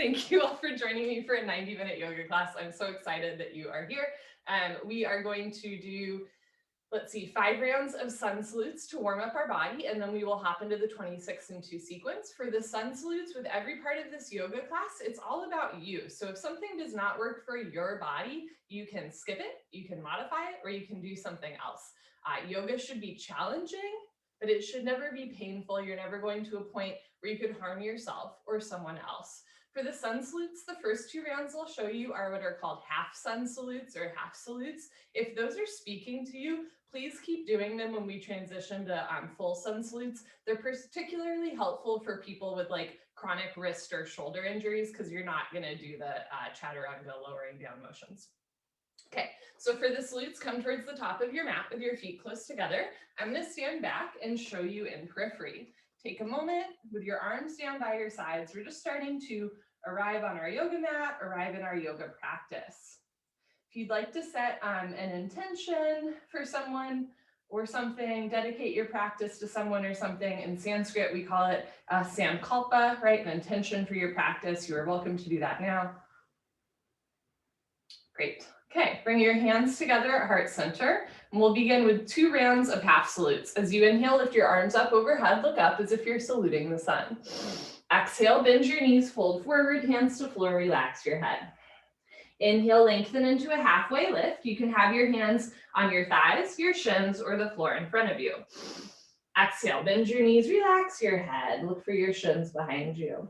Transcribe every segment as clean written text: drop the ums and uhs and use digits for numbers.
Thank you all for joining me for a 90-minute yoga class. I'm so excited that you are here. We are going to do, let's see, 5 rounds of sun salutes to warm up our body, and then we will hop into the 26 and 2 sequence. For the sun salutes, with every part of this yoga class, it's all about you. So if something does not work for your body, you can skip it, you can modify it, or you can do something else. Yoga should be challenging, but it should never be painful. You're never going to a point where you could harm yourself or someone else. For the sun salutes, the first 2 rounds I'll show you are what are called half sun salutes or half salutes. If those are speaking to you, please keep doing them when we transition to full sun salutes. They're particularly helpful for people with like chronic wrist or shoulder injuries because you're not going to do the chaturanga lowering down motions. Okay, so for the salutes, come towards the top of your mat with your feet close together. I'm going to stand back and show you in periphery. Take a moment with your arms down by your sides. We're just starting to arrive on our yoga mat, arrive in our yoga practice. If you'd like to set an intention for someone or something, dedicate your practice to someone or something. In Sanskrit, we call it sankalpa, right? An intention for your practice. You are welcome to do that now. Great. Okay, bring your hands together at heart center, and we'll begin with 2 rounds of half salutes. As you inhale, lift your arms up overhead, look up as if you're saluting the sun. Exhale, bend your knees, fold forward, hands to floor, relax your head. Inhale, lengthen into a halfway lift. You can have your hands on your thighs, your shins, or the floor in front of you. Exhale, bend your knees, relax your head, look for your shins behind you.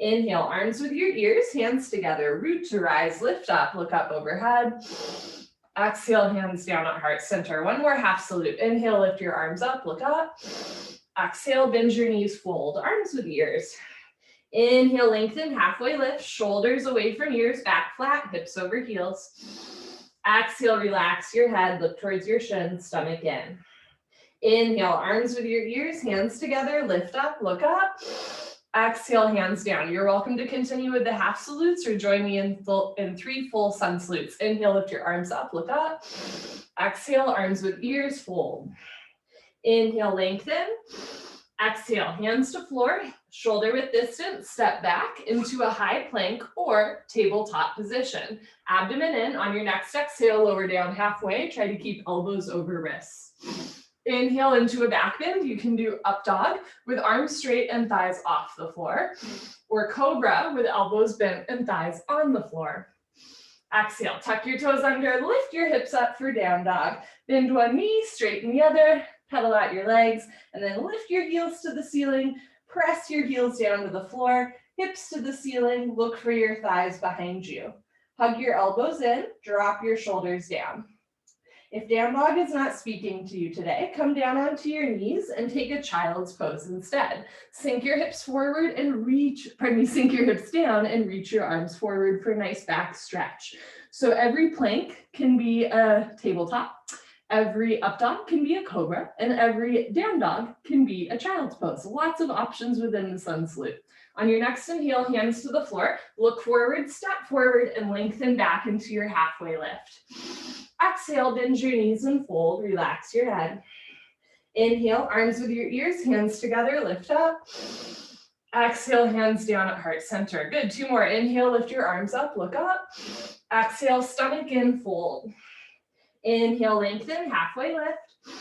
Inhale, arms with your ears, hands together, root to rise, lift up, look up overhead. Exhale, hands down at heart center. 1 more half salute. Inhale, lift your arms up, look up. Exhale, bend your knees, fold, arms with ears. Inhale, lengthen, halfway lift, shoulders away from ears, back flat, hips over heels. Exhale, relax your head, look towards your shins, stomach in. Inhale, arms with your ears, hands together, lift up, look up. Exhale, hands down. You're welcome to continue with the half salutes or join me in 3 full sun salutes. Inhale, lift your arms up, look up. Exhale, arms with ears, fold. Inhale, lengthen. Exhale, hands to floor, shoulder width distance, step back into a high plank or tabletop position. Abdomen in. On your next exhale, lower down halfway. Try to keep elbows over wrists. Inhale into a back bend. You can do up dog with arms straight and thighs off the floor, or cobra with elbows bent and thighs on the floor. Exhale, tuck your toes under, lift your hips up for down dog. Bend one knee, straighten the other, pedal out your legs, and then lift your heels to the ceiling, press your heels down to the floor, hips to the ceiling, look for your thighs behind you. Hug your elbows in, drop your shoulders down. If down dog is not speaking to you today, come down onto your knees and take a child's pose instead. Sink your hips forward and sink your hips down and reach your arms forward for a nice back stretch. So every plank can be a tabletop, every up dog can be a cobra, and every down dog can be a child's pose. Lots of options within the sun salute. On your next inhale, hands to the floor, look forward, step forward, and lengthen back into your halfway lift. Exhale, bend your knees and fold, relax your head. Inhale, arms with your ears, hands together, lift up. Exhale, hands down at heart center. Good, 2 more. Inhale, lift your arms up, look up. Exhale, stomach in, fold. Inhale, lengthen, halfway lift.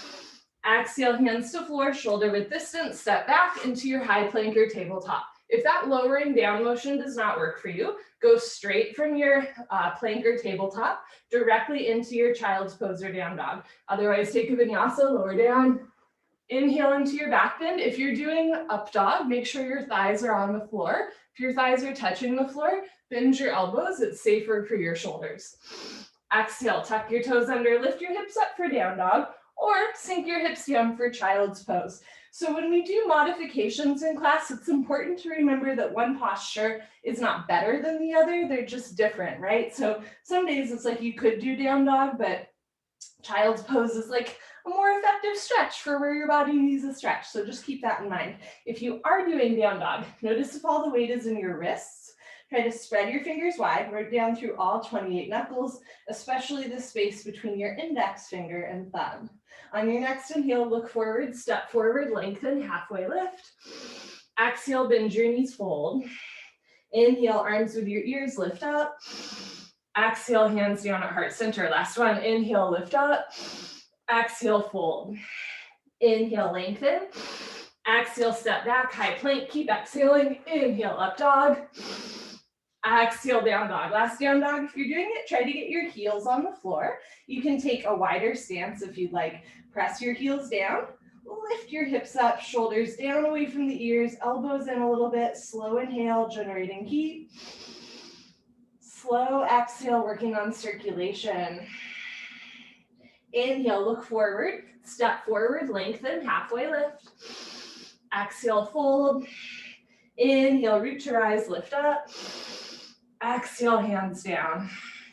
Exhale, hands to floor, shoulder width distance, step back into your high plank or tabletop. If that lowering down motion does not work for you, go straight from your plank or tabletop directly into your child's pose or down dog. Otherwise, take a vinyasa, lower down. Inhale into your back bend. If you're doing up dog, make sure your thighs are on the floor. If your thighs are touching the floor, bend your elbows. It's safer for your shoulders. Exhale, tuck your toes under, lift your hips up for down dog, or sink your hips down for child's pose. So when we do modifications in class, it's important to remember that one posture is not better than the other. They're just different, right? So some days it's like you could do down dog, but child's pose is like a more effective stretch for where your body needs a stretch. So just keep that in mind. If you are doing down dog, notice if all the weight is in your wrists. Try to spread your fingers wide, work down through all 28 knuckles, especially the space between your index finger and thumb. On your next inhale, look forward, step forward, lengthen, halfway lift. Exhale, bend your knees, fold. Inhale, arms with your ears, lift up. Exhale, hands down at heart center. Last one, inhale, lift up. Exhale, fold. Inhale, lengthen. Exhale, step back, high plank. Keep exhaling. Inhale, up dog. Exhale, down dog. Last down dog. If you're doing it, try to get your heels on the floor. You can take a wider stance if you'd like. Press your heels down. Lift your hips up, shoulders down away from the ears, elbows in a little bit. Slow inhale, generating heat. Slow exhale, working on circulation. Inhale, look forward. Step forward, lengthen, halfway lift. Exhale, fold. Inhale, root to rise, lift up. Exhale, hands down.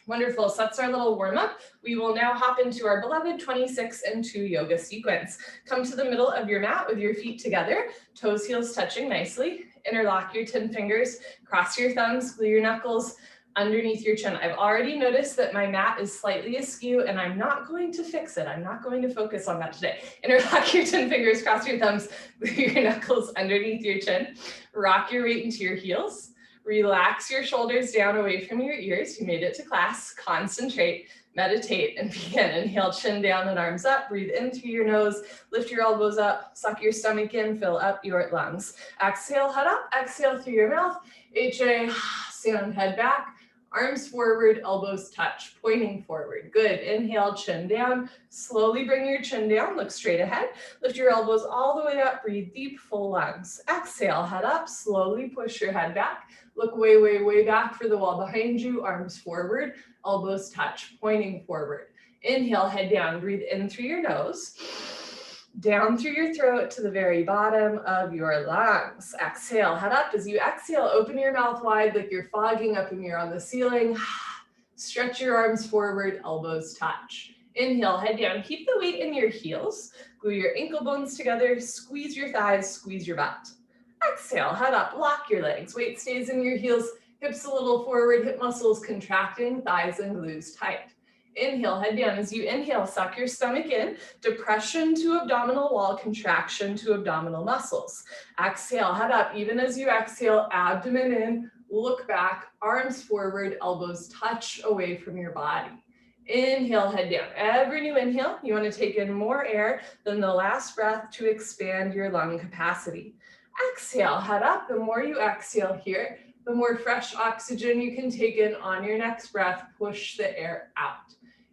Wonderful, so that's our little warm up. We will now hop into our beloved 26 and 2 yoga sequence. Come to the middle of your mat with your feet together, toes, heels touching nicely. Interlock your 10 fingers, cross your thumbs, glue your knuckles underneath your chin. I've already noticed that my mat is slightly askew and I'm not going to fix it. I'm not going to focus on that today. Interlock your 10 fingers, cross your thumbs, glue your knuckles underneath your chin. Rock your weight into your heels. Relax your shoulders down away from your ears. You made it to class. Concentrate, meditate, and begin. Inhale, chin down and arms up. Breathe in through your nose. Lift your elbows up. Suck your stomach in. Fill up your lungs. Exhale, head up. Exhale through your mouth. HA, stand, head back. Arms forward, elbows touch, pointing forward. Good. Inhale, chin down. Slowly bring your chin down. Look straight ahead. Lift your elbows all the way up. Breathe deep, full lungs. Exhale, head up. Slowly push your head back. Look way, way, way back for the wall behind you. Arms forward, elbows touch, pointing forward. Inhale, head down. Breathe in through your nose. Down through your throat to the very bottom of your lungs. Exhale, head up. As you exhale, open your mouth wide like you're fogging up a mirror on the ceiling. Stretch your arms forward, elbows touch. Inhale, head down. Keep the weight in your heels. Glue your ankle bones together. Squeeze your thighs, squeeze your butt. Exhale, head up, lock your legs. Weight stays in your heels, hips a little forward, hip muscles contracting, thighs and glutes tight. Inhale, head down. As you inhale, suck your stomach in. Depression to abdominal wall, contraction to abdominal muscles. Exhale, head up. Even as you exhale, abdomen in, look back, arms forward, elbows touch away from your body. Inhale, head down. Every new inhale, you want to take in more air than the last breath to expand your lung capacity. Exhale, head up. The more you exhale here, the more fresh oxygen you can take in on your next breath. Push the air out.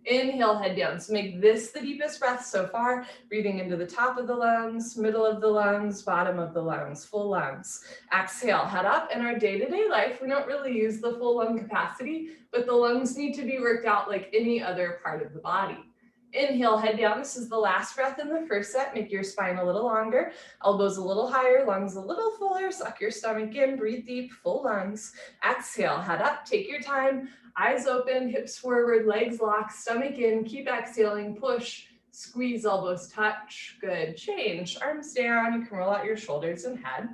Inhale, head down. So make this the deepest breath so far. Breathing into the top of the lungs, middle of the lungs, bottom of the lungs, full lungs. Exhale, head up. In our day-to-day life, we don't really use the full lung capacity, but the lungs need to be worked out like any other part of the body. Inhale, head down. This is the last breath in the first set. Make your spine a little longer, elbows a little higher, lungs a little fuller. Suck your stomach in, breathe deep, full lungs. Exhale, head up, take your time. Eyes open, hips forward, legs locked, stomach in. Keep exhaling, push, squeeze, elbows touch. Good. Change. Arms down. You can roll out your shoulders and head.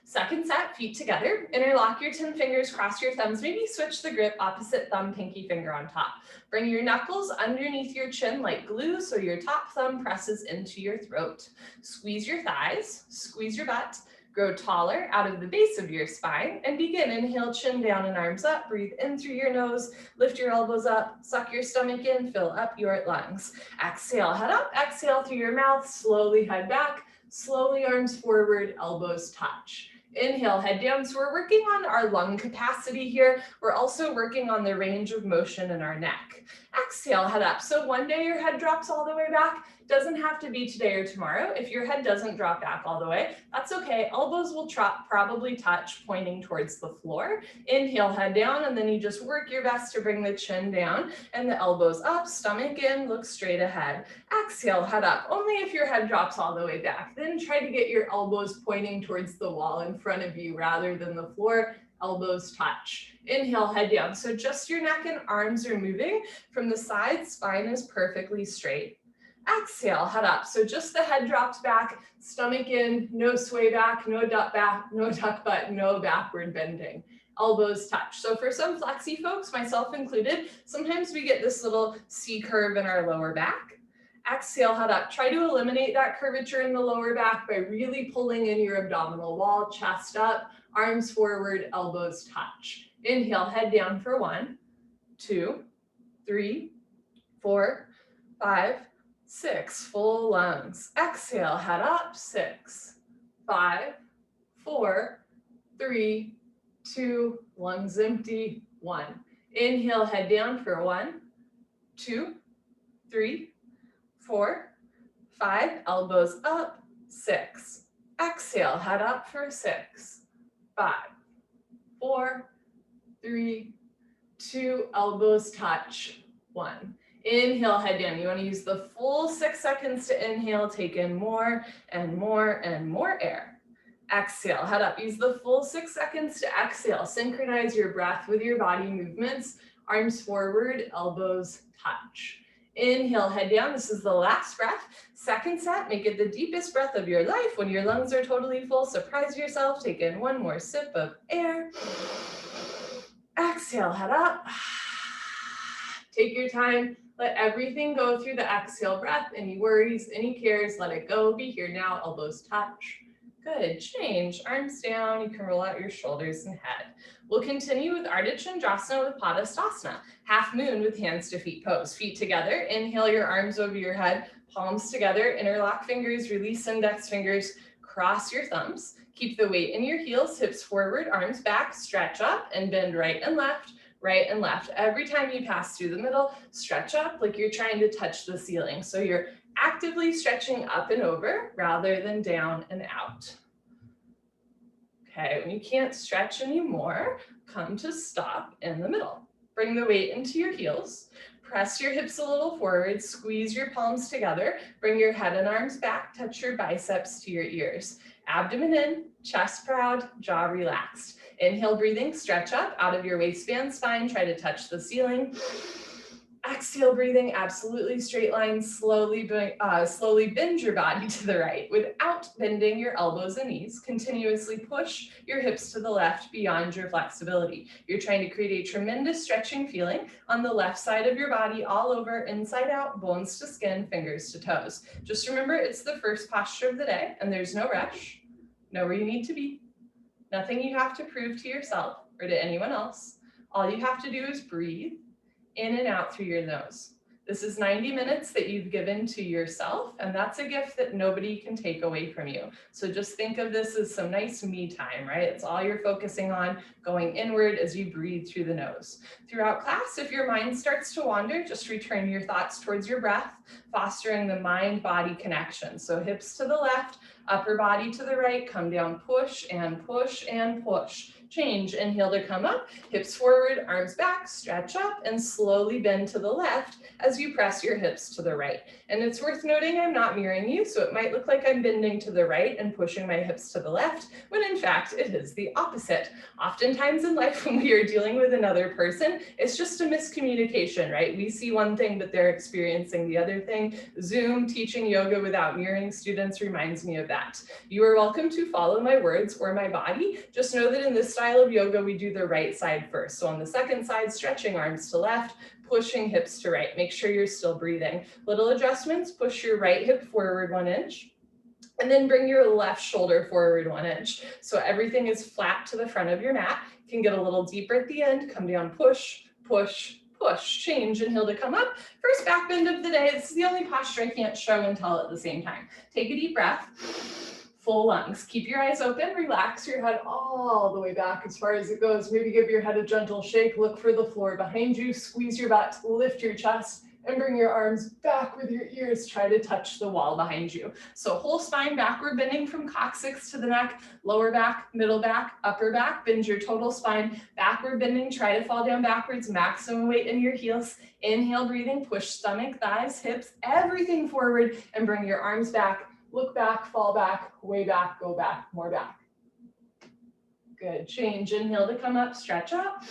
Second set, feet together. Interlock your 10 fingers, cross your thumbs. Maybe switch the grip, opposite thumb, pinky finger on top. Bring your knuckles underneath your chin like glue so your top thumb presses into your throat. Squeeze your thighs, squeeze your butt. Grow taller out of the base of your spine and begin. Inhale, chin down and arms up. Breathe in through your nose. Lift your elbows up. Suck your stomach in. Fill up your lungs. Exhale, head up. Exhale through your mouth. Slowly head back. Slowly arms forward. Elbows touch. Inhale, head down. So we're working on our lung capacity here. We're also working on the range of motion in our neck. Exhale, head up. So one day your head drops all the way back. Doesn't have to be today or tomorrow. If your head doesn't drop back all the way, that's okay. Elbows will probably touch, pointing towards the floor. Inhale, head down, and then you just work your best to bring the chin down and the elbows up, stomach in, look straight ahead. Exhale, head up. Only if your head drops all the way back. Then try to get your elbows pointing towards the wall in front of you rather than the floor. Elbows touch. Inhale, head down. So just your neck and arms are moving. From the side, spine is perfectly straight. Exhale, head up. So just the head drops back, stomach in, no sway back, no duck butt, no backward bending. Elbows touch. So for some flexy folks, myself included, sometimes we get this little C curve in our lower back. Exhale, head up. Try to eliminate that curvature in the lower back by really pulling in your abdominal wall, chest up, arms forward, elbows touch. Inhale, head down for 1, 2, 3, 4, 5, 6. Full lungs. Exhale, head up. 6, 5, 4, 3, 2, lungs empty. 1. Inhale, head down for 1, 2, 3, 4, 5. Elbows up. 6. Exhale, head up for 6, 5, 4, 3, 2. Elbows touch. 1. Inhale, head down. You want to use the full 6 seconds to inhale. Take in more and more and more air. Exhale, head up. Use the full 6 seconds to exhale. Synchronize your breath with your body movements. Arms forward, elbows touch. Inhale, head down. This is the last breath. Second set, make it the deepest breath of your life. When your lungs are totally full, surprise yourself. Take in one more sip of air. Exhale, head up. Take your time. Let everything go through the exhale breath. Any worries, any cares, let it go. Be here now, elbows touch. Good, change, arms down. You can roll out your shoulders and head. We'll continue with Artichomasana with Padastasana. Half moon with hands to feet pose. Feet together, inhale your arms over your head, palms together, interlock fingers, release index fingers, cross your thumbs. Keep the weight in your heels, hips forward, arms back, stretch up and bend right and left. Right and left. Every time you pass through the middle, stretch up like you're trying to touch the ceiling. So you're actively stretching up and over rather than down and out. Okay, when you can't stretch anymore, come to stop in the middle. Bring the weight into your heels. Press your hips a little forward, squeeze your palms together, bring your head and arms back, touch your biceps to your ears. Abdomen in, chest proud, jaw relaxed. Inhale, breathing, stretch up out of your waistband, spine, try to touch the ceiling. Exhale, breathing, absolutely straight line, slowly bend your body to the right without bending your elbows and knees. Continuously push your hips to the left beyond your flexibility. You're trying to create a tremendous stretching feeling on the left side of your body, all over, inside out, bones to skin, fingers to toes. Just remember, it's the first posture of the day and there's no rush. Know where you need to be. Nothing you have to prove to yourself or to anyone else. All you have to do is breathe in and out through your nose. This is 90 minutes that you've given to yourself, and that's a gift that nobody can take away from you. So just think of this as some nice me time, right? It's all you're focusing on, going inward as you breathe through the nose. Throughout class, if your mind starts to wander, just return your thoughts towards your breath, fostering the mind-body connection. So hips to the left, upper body to the right, come down, push and push and push. Change, inhale to come up, hips forward, arms back, stretch up, and slowly bend to the left as you press your hips to the right. And it's worth noting I'm not mirroring you, so it might look like I'm bending to the right and pushing my hips to the left, when in fact it is the opposite. Oftentimes in life when we are dealing with another person, it's just a miscommunication, right? We see one thing, but they're experiencing the other thing. Zoom teaching yoga without mirroring students reminds me of that. You are welcome to follow my words or my body. Just know that in this style of yoga, we do the right side first. So on the second side, stretching arms to left, pushing hips to right. Make sure you're still breathing. Little adjustments, push your right hip forward 1 inch. And then bring your left shoulder forward 1 inch. So everything is flat to the front of your mat. You can get a little deeper at the end, come down, push, push, push, change, inhale to come up. First back bend of the day. This is the only posture I can't show and tell at the same time. Take a deep breath, full lungs. Keep your eyes open, relax your head all the way back as far as it goes. Maybe give your head a gentle shake, look for the floor behind you, squeeze your butt, lift your chest, and bring your arms back with your ears. Try to touch the wall behind you. So whole spine backward bending from coccyx to the neck, lower back, middle back, upper back. Bend your total spine, backward bending. Try to fall down backwards, maximum weight in your heels. Inhale, breathing, push stomach, thighs, hips, everything forward, and bring your arms back. Look back, fall back, way back, go back, more back. Good, change, inhale to come up, stretch up.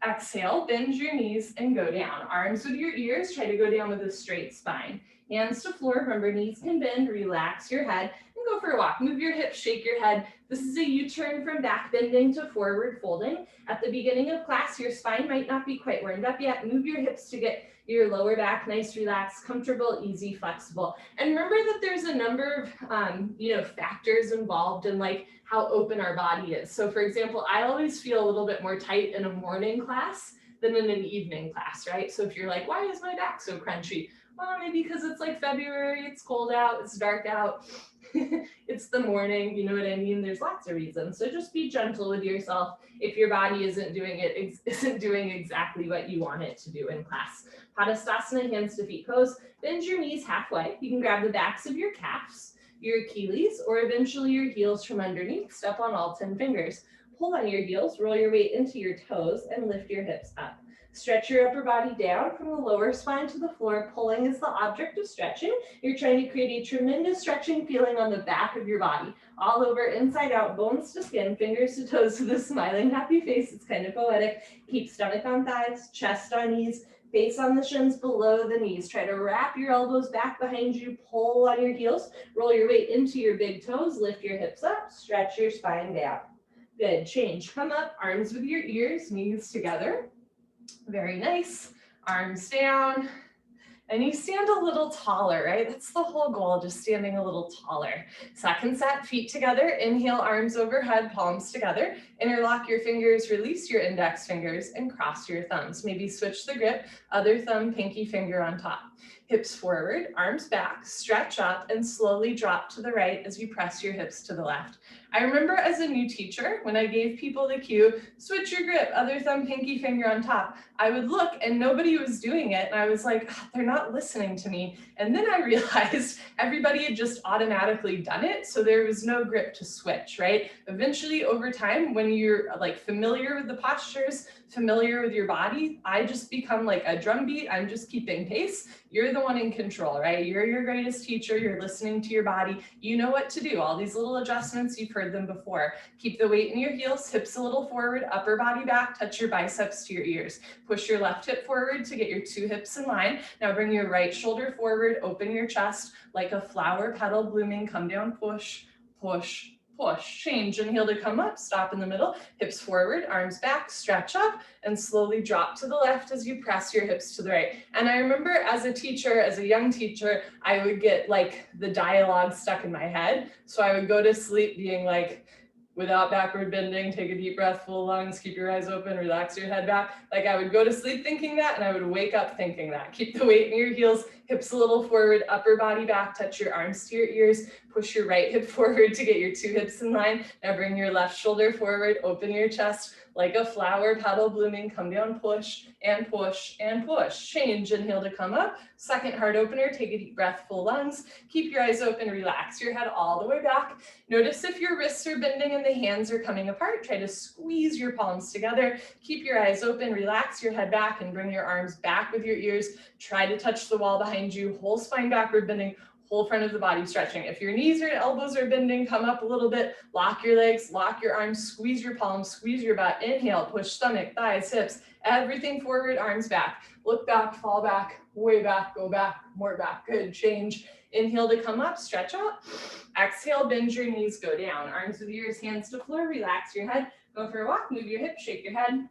Exhale, bend your knees and go down. Arms with your ears, try to go down with a straight spine. Hands to floor, remember knees can bend, relax your head, and go for a walk. Move your hips, shake your head. This is a U-turn from back bending to forward folding. At the beginning of class, your spine might not be quite warmed up yet. Move your hips to get your lower back nice, relaxed, comfortable, easy, flexible. And remember that there's a number of factors involved in like how open our body is. So for example, I always feel a little bit more tight in a morning class than in an evening class, right? So if you're like, why is my back so crunchy? Well, maybe because it's like February, it's cold out, it's dark out, it's the morning, you know what I mean? There's lots of reasons. So just be gentle with yourself if your body isn't doing exactly what you want it to do in class. Padastasana, hands to feet pose. Bend your knees halfway. You can grab the backs of your calves, your Achilles, or eventually your heels from underneath. Step on all 10 fingers. Pull on your heels, roll your weight into your toes, and lift your hips up. Stretch your upper body down from the lower spine to the floor. Pulling is the object of stretching. You're trying to create a tremendous stretching feeling on the back of your body. All over, inside out, bones to skin, fingers to toes with a smiling, happy face. It's kind of poetic. Keep stomach on thighs, chest on knees, face on the shins below the knees. Try to wrap your elbows back behind you. Pull on your heels. Roll your weight into your big toes. Lift your hips up. Stretch your spine down. Good. Change. Come up. Arms with your ears. Knees together. Very nice. Arms down. And you stand a little taller, right? That's the whole goal, just standing a little taller. Second set, feet together. Inhale, arms overhead, palms together. Interlock your fingers, release your index fingers, and cross your thumbs. Maybe switch the grip, other thumb, pinky finger on top. Hips forward, arms back, stretch up, and slowly drop to the right as you press your hips to the left. I remember as a new teacher, when I gave people the cue, switch your grip, other thumb, pinky finger on top, I would look and nobody was doing it. And I was like, oh, they're not listening to me. And then I realized everybody had just automatically done it. So there was no grip to switch, right? Eventually over time, when you're like familiar with the postures, familiar with your body, I just become like a drum beat. I'm just keeping pace. You're the one in control, right? You're your greatest teacher. You're listening to your body. You know what to do. All these little adjustments, you've heard them before. Keep the weight in your heels, hips a little forward, upper body back, touch your biceps to your ears. Push your left hip forward to get your two hips in line. Now bring your right shoulder forward, open your chest like a flower petal blooming, come down, push, push, push. Change, inhale to come up, stop in the middle, hips forward, arms back, stretch up, and slowly drop to the left as you press your hips to the right. And I remember as a teacher, as a young teacher, I would get like the dialogue stuck in my head. So I would go to sleep being like, without backward bending, take a deep breath, full lungs, keep your eyes open, relax your head back. Like I would go to sleep thinking that, and I would wake up thinking that. Keep the weight in your heels, hips a little forward, upper body back, touch your arms to your ears, push your right hip forward to get your two hips in line. Now bring your left shoulder forward, open your chest like a flower petal blooming, come down, push and push and push. Change, inhale to come up. Second heart opener, take a deep breath, full lungs. Keep your eyes open, relax your head all the way back. Notice if your wrists are bending and the hands are coming apart. Try to squeeze your palms together. Keep your eyes open, relax your head back, and bring your arms back with your ears. Try to touch the wall behind you, whole spine backward bending, whole front of the body stretching. If your knees or elbows are bending, come up a little bit, lock your legs, lock your arms, squeeze your palms, squeeze your butt. Inhale, push stomach, thighs, hips, everything forward, arms back. Look back, fall back, way back, go back, more back. Good, change. Inhale to come up, stretch out. Exhale, bend your knees, go down. Arms with ears, hands to floor, relax your head. Go for a walk, move your hips, shake your head.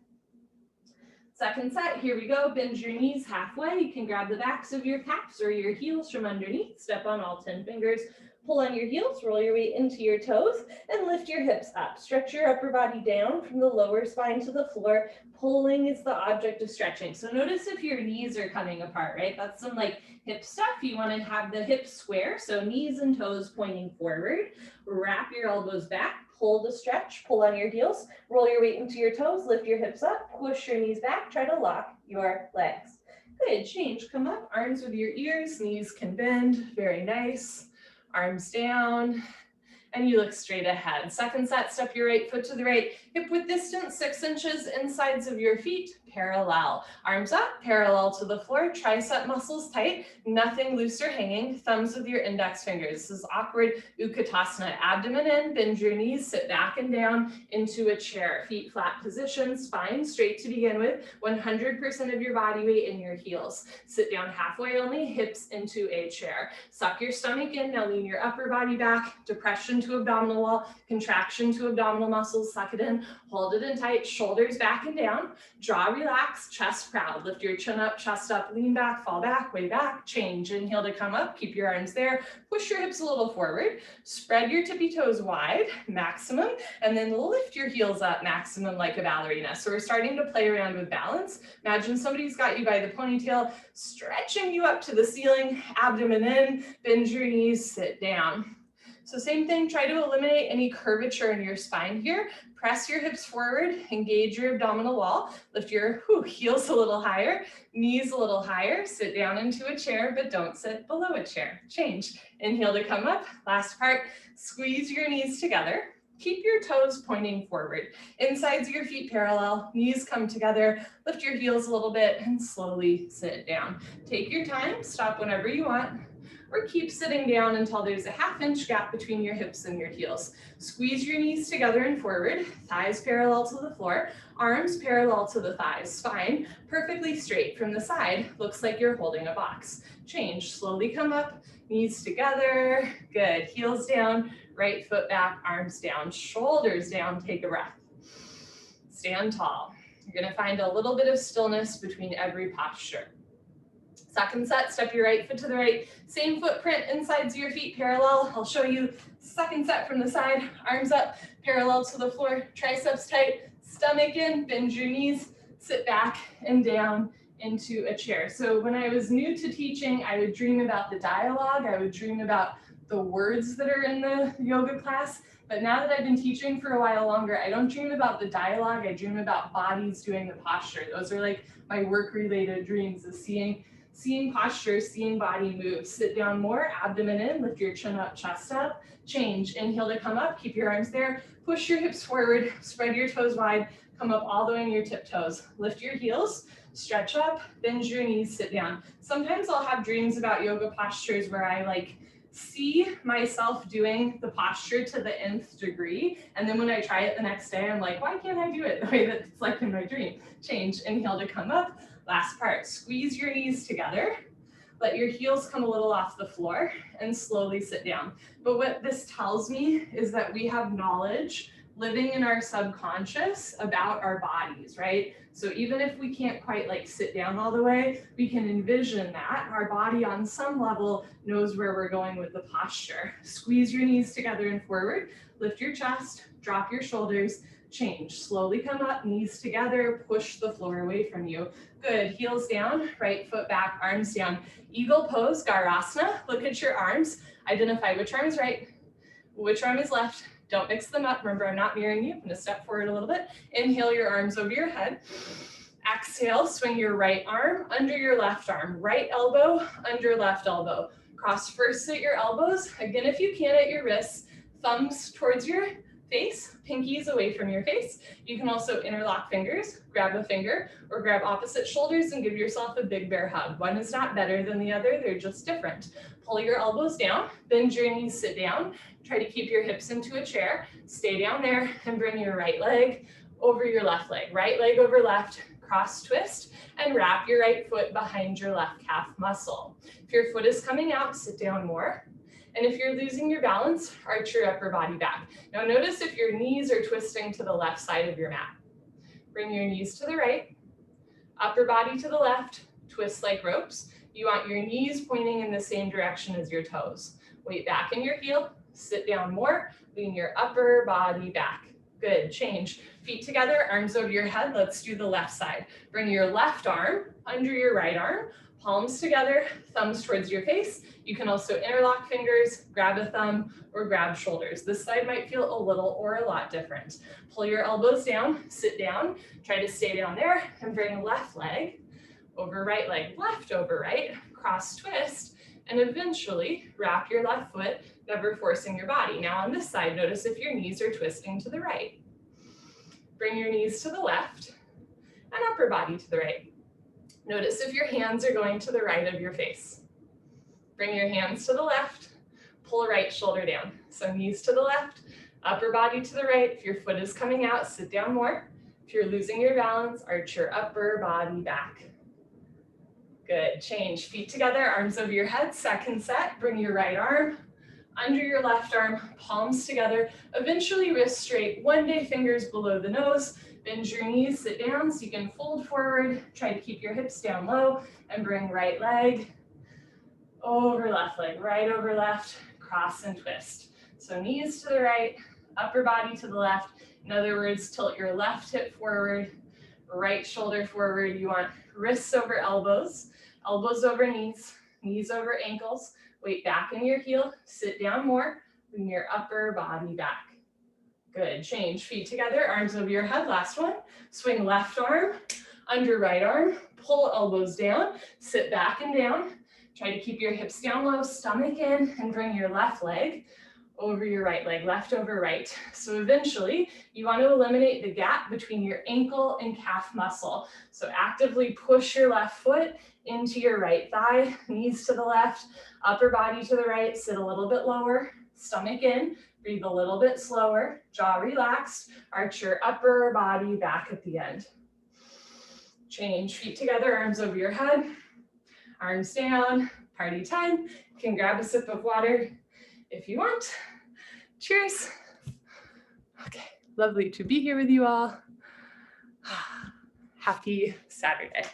Second set, here we go. Bend your knees halfway. You can grab the backs of your calves or your heels from underneath. Step on all 10 fingers. Pull on your heels, roll your weight into your toes, and lift your hips up. Stretch your upper body down from the lower spine to the floor. Pulling is the object of stretching. So notice if your knees are coming apart, right? That's some like hip stuff. You want to have the hips square, so knees and toes pointing forward. Wrap your elbows back. Pull the stretch, pull on your heels, roll your weight into your toes, lift your hips up, push your knees back, try to lock your legs. Good, change, come up, arms with your ears, knees can bend, very nice. Arms down, and you look straight ahead. Second set, step your right foot to the right, hip width distance 6 inches, insides of your feet parallel. Arms up, parallel to the floor, tricep muscles tight, nothing loose or hanging, thumbs with your index fingers. This is awkward Utkatasana. Abdomen in, bend your knees, sit back and down into a chair. Feet flat position, spine straight to begin with, 100% of your body weight in your heels. Sit down halfway only, hips into a chair. Suck your stomach in, now lean your upper body back, depression to abdominal wall, contraction to abdominal muscles, suck it in, hold it in tight, shoulders back and down, jaw relax, chest proud, lift your chin up, chest up, lean back, fall back, way back, change, inhale to come up, keep your arms there, push your hips a little forward, spread your tippy toes wide, maximum, and then lift your heels up, maximum, like a ballerina. So we're starting to play around with balance. Imagine somebody's got you by the ponytail, stretching you up to the ceiling, abdomen in, bend your knees, sit down. So same thing, try to eliminate any curvature in your spine here. Press your hips forward, engage your abdominal wall, lift your heels a little higher, knees a little higher, sit down into a chair, but don't sit below a chair. Change. Inhale to come up. Last part, squeeze your knees together. Keep your toes pointing forward. Insides of your feet parallel, knees come together, lift your heels a little bit and slowly sit down. Take your time, stop whenever you want, or keep sitting down until there's a ½ inch gap between your hips and your heels. Squeeze your knees together and forward, thighs parallel to the floor, arms parallel to the thighs, spine perfectly straight from the side, looks like you're holding a box. Change, slowly come up, knees together, good, heels down, right foot back, arms down, shoulders down, take a breath. Stand tall. You're gonna find a little bit of stillness between every posture. Second set, step your right foot to the right, same footprint, insides of your feet parallel. I'll show you second set from the side, arms up, parallel to the floor, triceps tight, stomach in, bend your knees, sit back and down into a chair. So when I was new to teaching, I would dream about the dialogue, I would dream about the words that are in the yoga class. But now that I've been teaching for a while longer, I don't dream about the dialogue, I dream about bodies doing the posture. Those are like my work-related dreams, is seeing posture, seeing body move. Sit down more, abdomen in, lift your chin up, chest up, change. Inhale to come up, keep your arms there, push your hips forward, spread your toes wide, come up all the way in your tiptoes. Lift your heels, stretch up, bend your knees, sit down. Sometimes I'll have dreams about yoga postures where I see myself doing the posture to the nth degree. And then when I try it the next day, I'm like, why can't I do it the way that it's like in my dream? Change, inhale to come up. Last part, squeeze your knees together. Let your heels come a little off the floor and slowly sit down. But what this tells me is that we have knowledge living in our subconscious about our bodies, right? So even if we can't quite sit down all the way, we can envision that our body on some level knows where we're going with the posture. Squeeze your knees together and forward, lift your chest, drop your shoulders, change. Slowly come up, knees together, push the floor away from you. Good, heels down, right foot back, arms down. Eagle pose, Gharasana. Look at your arms, identify which arm is right, which arm is left. Don't mix them up. Remember, I'm not mirroring you. I'm gonna step forward a little bit. Inhale your arms over your head. Exhale, swing your right arm under your left arm. Right elbow under left elbow. Cross first at your elbows. Again, if you can, at your wrists. Thumbs towards your face, pinkies away from your face. You can also interlock fingers, grab a finger, or grab opposite shoulders and give yourself a big bear hug. One is not better than the other, they're just different. Pull your elbows down, bend your knees, sit down. Try to keep your hips into a chair. Stay down there and bring your right leg over your left leg. Right leg over left, cross twist, and wrap your right foot behind your left calf muscle. If your foot is coming out, sit down more. And if you're losing your balance, arch your upper body back. Now notice if your knees are twisting to the left side of your mat. Bring your knees to the right, upper body to the left, twist like ropes. You want your knees pointing in the same direction as your toes. Weight back in your heel, sit down more, lean your upper body back. Good, change. Feet together, arms over your head. Let's do the left side. Bring your left arm under your right arm, palms together, thumbs towards your face. You can also interlock fingers, grab a thumb, or grab shoulders. This side might feel a little or a lot different. Pull your elbows down, sit down, try to stay down there, and bring left leg over right leg, left over right, cross twist, and eventually wrap your left foot never forcing your body. Now on this side, notice if your knees are twisting to the right. Bring your knees to the left and upper body to the right. Notice if your hands are going to the right of your face. Bring your hands to the left, pull right shoulder down. So knees to the left, upper body to the right. If your foot is coming out, sit down more. If you're losing your balance, arch your upper body back. Good, change, feet together, arms over your head. Second set, bring your right arm under your left arm, palms together. Eventually wrists straight, one day fingers below the nose. Bend your knees, sit down so you can fold forward. Try to keep your hips down low and bring right leg over left leg, right over left, cross and twist. So knees to the right, upper body to the left. In other words, tilt your left hip forward, right shoulder forward. You want wrists over elbows, elbows over knees, knees over ankles. Weight back in your heel, sit down more, bring your upper body back. Good, change, feet together, arms over your head, last one. Swing left arm, under right arm, pull elbows down, sit back and down. Try to keep your hips down low, stomach in, and bring your left leg over your right leg, left over right. So eventually, you want to eliminate the gap between your ankle and calf muscle. So actively push your left foot into your right thigh, knees to the left, upper body to the right, sit a little bit lower, stomach in, breathe a little bit slower, jaw relaxed, arch your upper body back at the end. Change, feet together, arms over your head, arms down, party time. You can grab a sip of water if you want. Cheers. Okay, lovely to be here with you all. Happy Saturday.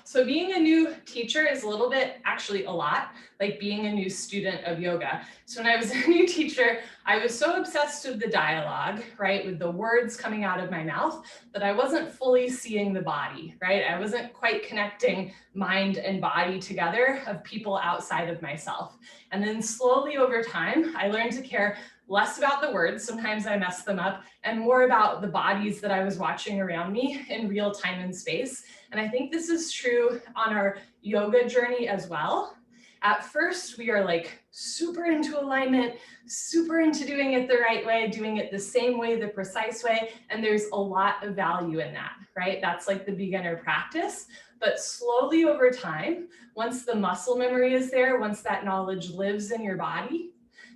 So being a new teacher is a little bit, actually a lot, like being a new student of yoga. So when I was a new teacher, I was so obsessed with the dialogue, right, with the words coming out of my mouth, that I wasn't fully seeing the body, right? I wasn't quite connecting mind and body together of people outside of myself. And then slowly over time, I learned to care less about the words, sometimes I messed them up, and more about the bodies that I was watching around me in real time and space. And I think this is true on our yoga journey as well. At first, we are like super into alignment, super into doing it the right way, doing it the same way, the precise way, and there's a lot of value in that, right? That's like the beginner practice. But slowly over time, once the muscle memory is there, once that knowledge lives in your body,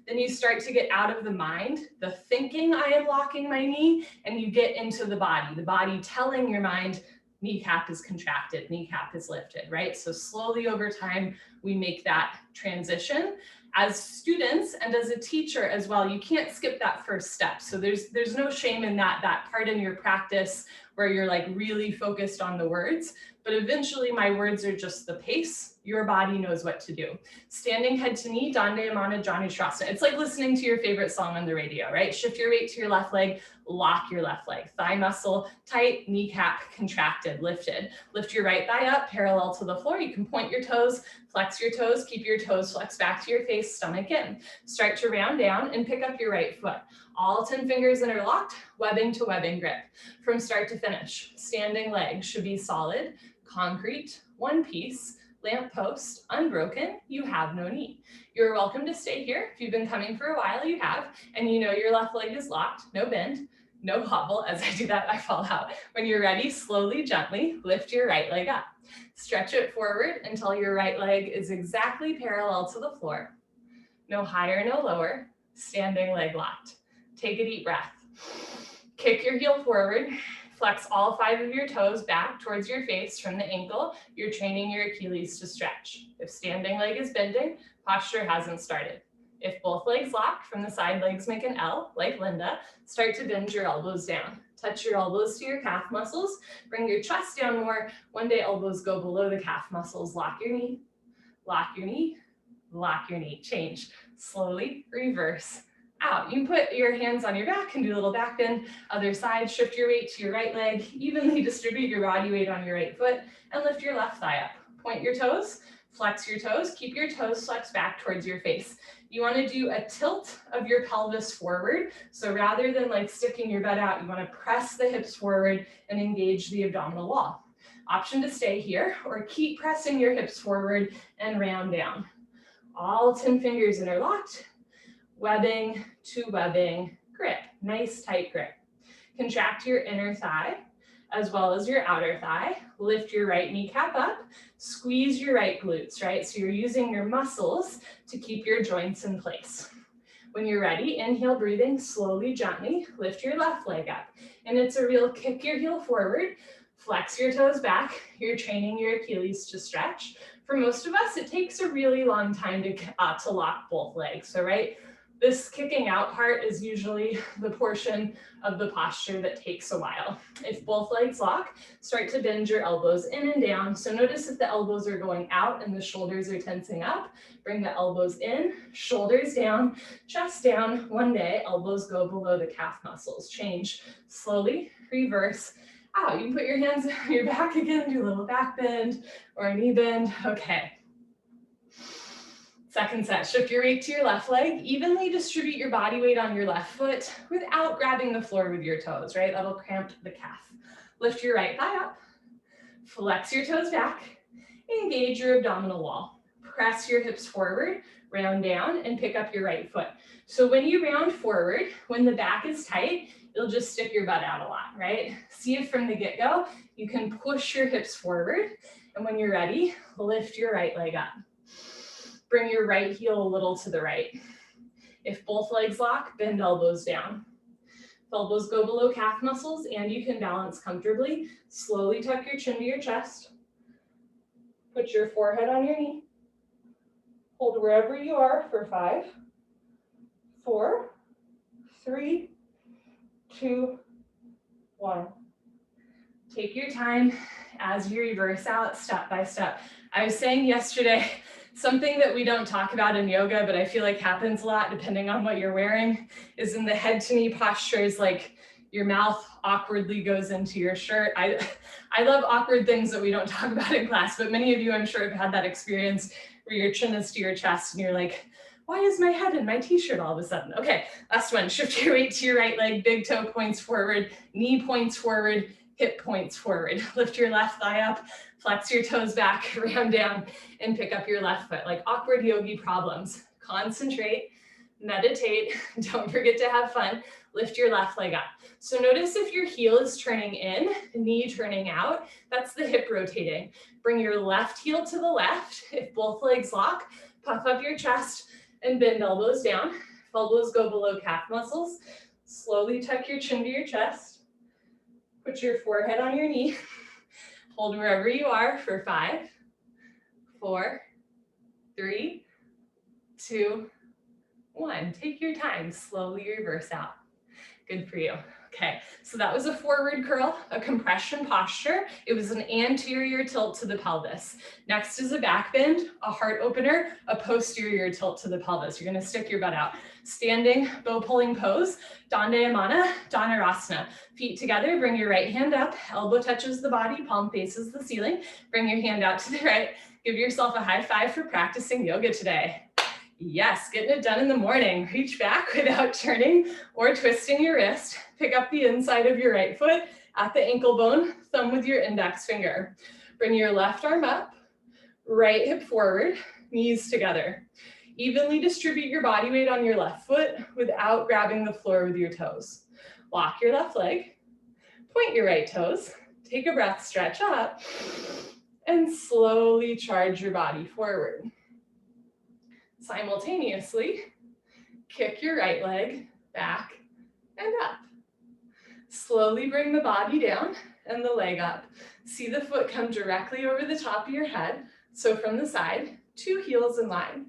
then you start to get out of the mind, the thinking I am locking my knee, and you get into the body telling your mind, kneecap is contracted, kneecap is lifted, right? So slowly over time, we make that transition. As students and as a teacher as well, you can't skip that first step. So there's no shame in that part in your practice where you're like really focused on the words, but eventually my words are just the pace. Your body knows what to do. Standing head to knee, Dandayamana Janu Sharasana. It's like listening to your favorite song on the radio, right? Shift your weight to your left leg, lock your left leg. Thigh muscle tight, kneecap contracted, lifted. Lift your right thigh up, parallel to the floor. You can point your toes, flex your toes, keep your toes flexed back to your face, stomach in. Start to round down and pick up your right foot. All 10 fingers interlocked, webbing to webbing grip. From start to finish, standing leg should be solid, concrete, one piece, lamp post, unbroken, you have no knee. You're welcome to stay here. If you've been coming for a while, you have, and you know your left leg is locked, no bend, no hobble. As I do that, I fall out. When you're ready, slowly, gently lift your right leg up. Stretch it forward until your right leg is exactly parallel to the floor. No higher, no lower, standing leg locked. Take a deep breath. Kick your heel forward. Flex all 5 of your toes back towards your face from the ankle. You're training your Achilles to stretch. If standing leg is bending, posture hasn't started. If both legs lock, from the side legs make an L, like Linda, start to bend your elbows down. Touch your elbows to your calf muscles. Bring your chest down more. One day elbows go below the calf muscles. Lock your knee, lock your knee, lock your knee. Change. Slowly reverse. Out. You can put your hands on your back and do a little back bend. Other side, shift your weight to your right leg, evenly distribute your body weight on your right foot, and lift your left thigh up. Point your toes, flex your toes, keep your toes flexed back towards your face. You want to do a tilt of your pelvis forward. So rather than like sticking your butt out, you want to press the hips forward and engage the abdominal wall. Option to stay here or keep pressing your hips forward and round down. All 10 fingers interlocked, webbing to webbing grip, nice tight grip. Contract your inner thigh as well as your outer thigh. Lift your right kneecap up, squeeze your right glutes, right? So you're using your muscles to keep your joints in place. When you're ready, inhale, breathing slowly, gently, lift your left leg up. And it's a real kick your heel forward, flex your toes back. You're training your Achilles to stretch. For most of us, it takes a really long time to lock both legs. So, right, this kicking out part is usually the portion of the posture that takes a while. If both legs lock, start to bend your elbows in and down. So notice if the elbows are going out and the shoulders are tensing up, bring the elbows in, shoulders down, chest down. One day, elbows go below the calf muscles. Change slowly, reverse. Out. You can put your hands on your back again, do a little back bend or a knee bend. Okay. Second set, shift your weight to your left leg. Evenly distribute your body weight on your left foot without grabbing the floor with your toes, right? That'll cramp the calf. Lift your right thigh up. Flex your toes back. Engage your abdominal wall. Press your hips forward, round down, and pick up your right foot. So when you round forward, when the back is tight, you'll just stick your butt out a lot, right? See if from the get-go, you can push your hips forward. And when you're ready, lift your right leg up. Bring your right heel a little to the right. If both legs lock, bend elbows down. If elbows go below calf muscles and you can balance comfortably, slowly tuck your chin to your chest. Put your forehead on your knee. Hold wherever you are for 5, 4, 3, 2, 1. Take your time as you reverse out step by step. I was saying yesterday, something that we don't talk about in yoga, but I feel like happens a lot depending on what you're wearing, is in the head to knee postures, like your mouth awkwardly goes into your shirt. I love awkward things that we don't talk about in class, but many of you I'm sure have had that experience where your chin is to your chest and you're like, why is my head in my t-shirt all of a sudden? Okay, last one, shift your weight to your right leg, big toe points forward, knee points forward, hip points forward. Lift your left thigh up, flex your toes back, round down, and pick up your left foot. Like awkward yogi problems. Concentrate, meditate, don't forget to have fun. Lift your left leg up. So notice if your heel is turning in, knee turning out, that's the hip rotating. Bring your left heel to the left. If both legs lock, puff up your chest and bend elbows down. If elbows go below calf muscles, slowly tuck your chin to your chest. Put your forehead on your knee. Hold wherever you are for 5, 4, 3, 2, 1. Take your time, slowly reverse out. Good for you. Okay, so that was a forward curl, a compression posture. It was an anterior tilt to the pelvis. Next is a back bend, a heart opener, a posterior tilt to the pelvis. You're gonna stick your butt out. Standing bow pulling pose, Dandayamana, Dhanurasana. Feet together, bring your right hand up, elbow touches the body, palm faces the ceiling. Bring your hand out to the right. Give yourself a high five for practicing yoga today. Yes, getting it done in the morning. Reach back without turning or twisting your wrist. Pick up the inside of your right foot at the ankle bone, thumb with your index finger. Bring your left arm up, right hip forward, knees together. Evenly distribute your body weight on your left foot without grabbing the floor with your toes. Lock your left leg, point your right toes, take a breath, stretch up, and slowly charge your body forward. Simultaneously, kick your right leg back and up. Slowly bring the body down and the leg up. See the foot come directly over the top of your head. So from the side, 2 heels in line.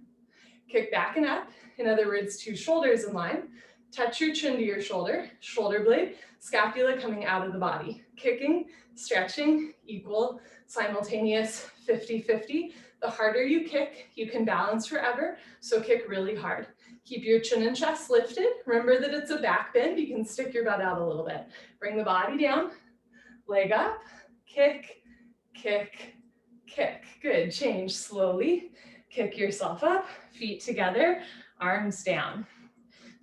Kick back and up. In other words, 2 shoulders in line. Touch your chin to your shoulder, shoulder blade, scapula coming out of the body. Kicking, stretching, equal, simultaneous, 50-50. The harder you kick, you can balance forever, so kick really hard. Keep your chin and chest lifted. Remember that it's a back bend. You can stick your butt out a little bit. Bring the body down, leg up, kick, kick, kick. Good, change slowly. Kick yourself up, feet together, arms down.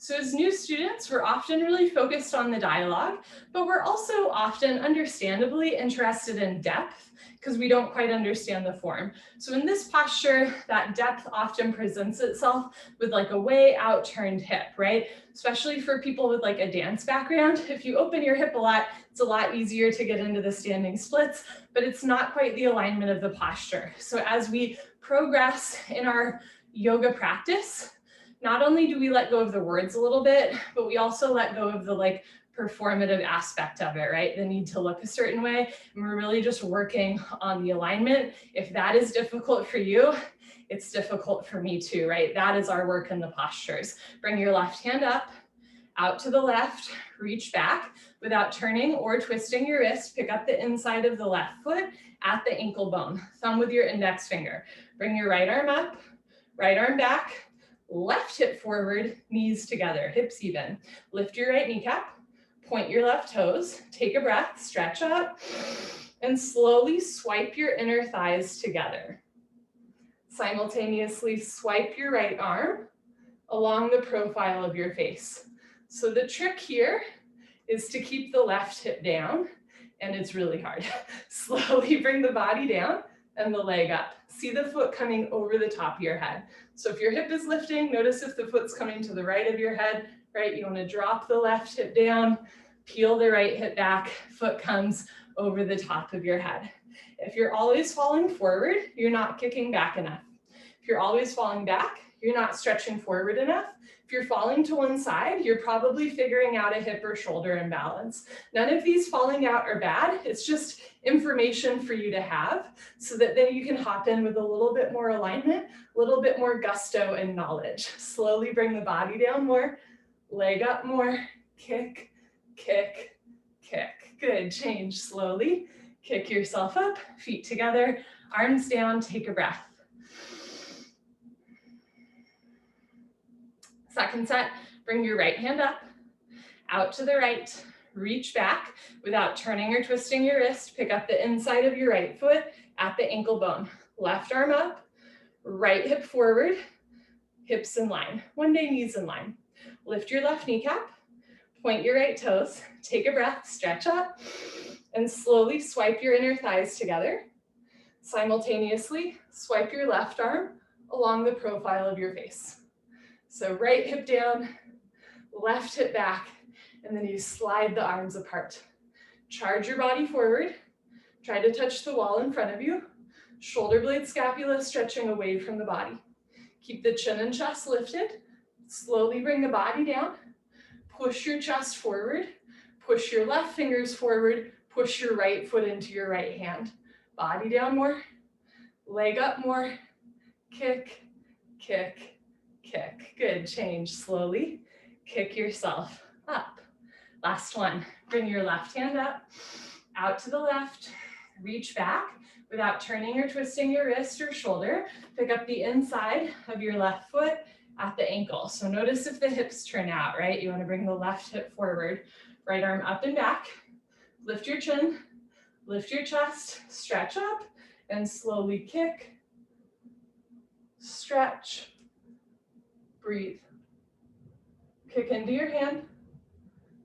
So as new students, we're often really focused on the dialogue, but we're also often understandably interested in depth because we don't quite understand the form. So in this posture, that depth often presents itself with like a way out turned hip, right? Especially for people with like a dance background. If you open your hip a lot, it's a lot easier to get into the standing splits, but it's not quite the alignment of the posture. So as we progress in our yoga practice, not only do we let go of the words a little bit, but we also let go of the like performative aspect of it, right? The need to look a certain way. And we're really just working on the alignment. If that is difficult for you, it's difficult for me too, right? That is our work in the postures. Bring your left hand up, out to the left, reach back without turning or twisting your wrist. Pick up the inside of the left foot at the ankle bone. Thumb with your index finger. Bring your right arm up, right arm back, left hip forward, knees together, hips even. Lift your right kneecap, point your left toes, take a breath, stretch up, and slowly swipe your inner thighs together. Simultaneously swipe your right arm along the profile of your face. So the trick here is to keep the left hip down, and it's really hard. Slowly bring the body down and the leg up. See the foot coming over the top of your head. So if your hip is lifting, notice if the foot's coming to the right of your head, right? You want to drop the left hip down, peel the right hip back, foot comes over the top of your head. If you're always falling forward, you're not kicking back enough. If you're always falling back, you're not stretching forward enough. If you're falling to one side, you're probably figuring out a hip or shoulder imbalance. None of these falling out are bad. It's just information for you to have so that then you can hop in with a little bit more alignment, a little bit more gusto and knowledge. Slowly bring the body down more, leg up more, kick, kick, kick. Good, change slowly. Kick yourself up, feet together, arms down, take a breath. Second set, bring your right hand up, out to the right, reach back without turning or twisting your wrist. Pick up the inside of your right foot at the ankle bone. Left arm up, right hip forward, hips in line. One day, knees in line. Lift your left kneecap, point your right toes, take a breath, stretch up, and slowly swipe your inner thighs together. Simultaneously, swipe your left arm along the profile of your face. So right hip down, left hip back, and then you slide the arms apart. Charge your body forward. Try to touch the wall in front of you. Shoulder blade scapula stretching away from the body. Keep the chin and chest lifted. Slowly bring the body down. Push your chest forward. Push your left fingers forward. Push your right foot into your right hand. Body down more. Leg up more. Kick, kick, kick. Good, change slowly. Kick yourself up. Last one, bring your left hand up, out to the left, reach back without turning or twisting your wrist or shoulder. Pick up the inside of your left foot at the ankle. So notice if the hips turn out, right? You want to bring the left hip forward, right arm up and back. Lift your chin, lift your chest, stretch up, and slowly kick, stretch, breathe. Kick into your hand,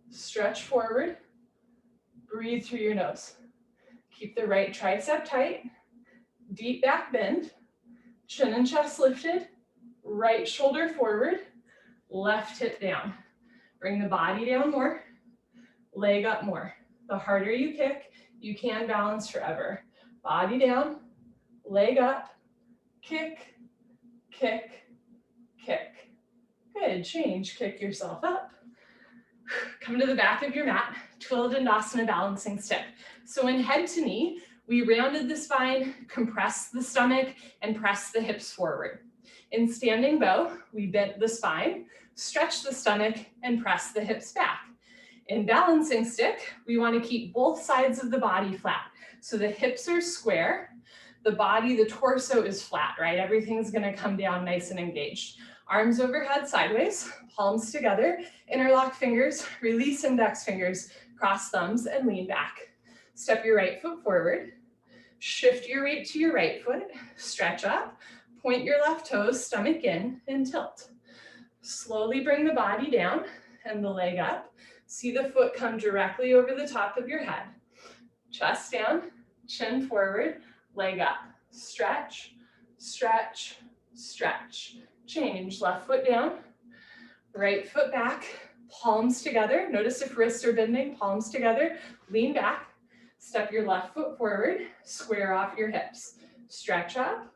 stretch forward, breathe through your nose. Keep the right tricep tight, deep back bend, chin and chest lifted, right shoulder forward, left hip down. Bring the body down more, leg up more. The harder you kick, you can balance forever. Body down, leg up, kick, kick, kick. Good, change, kick yourself up. Come to the back of your mat, Tadasana balancing stick. So in head to knee, we rounded the spine, compressed the stomach, and pressed the hips forward. In standing bow, we bent the spine, stretched the stomach, and pressed the hips back. In balancing stick, we want to keep both sides of the body flat. So the hips are square, the body, the torso is flat, right? Everything's gonna come down nice and engaged. Arms overhead sideways, palms together, interlock fingers, release index fingers, cross thumbs, and lean back. Step your right foot forward, shift your weight to your right foot, stretch up, point your left toes, stomach in, and tilt. Slowly bring the body down and the leg up. See the foot come directly over the top of your head. Chest down, chin forward, leg up. Stretch, stretch, stretch. Change, left foot down, right foot back, palms together. Notice if wrists are bending, palms together. Lean back, step your left foot forward, square off your hips. Stretch up,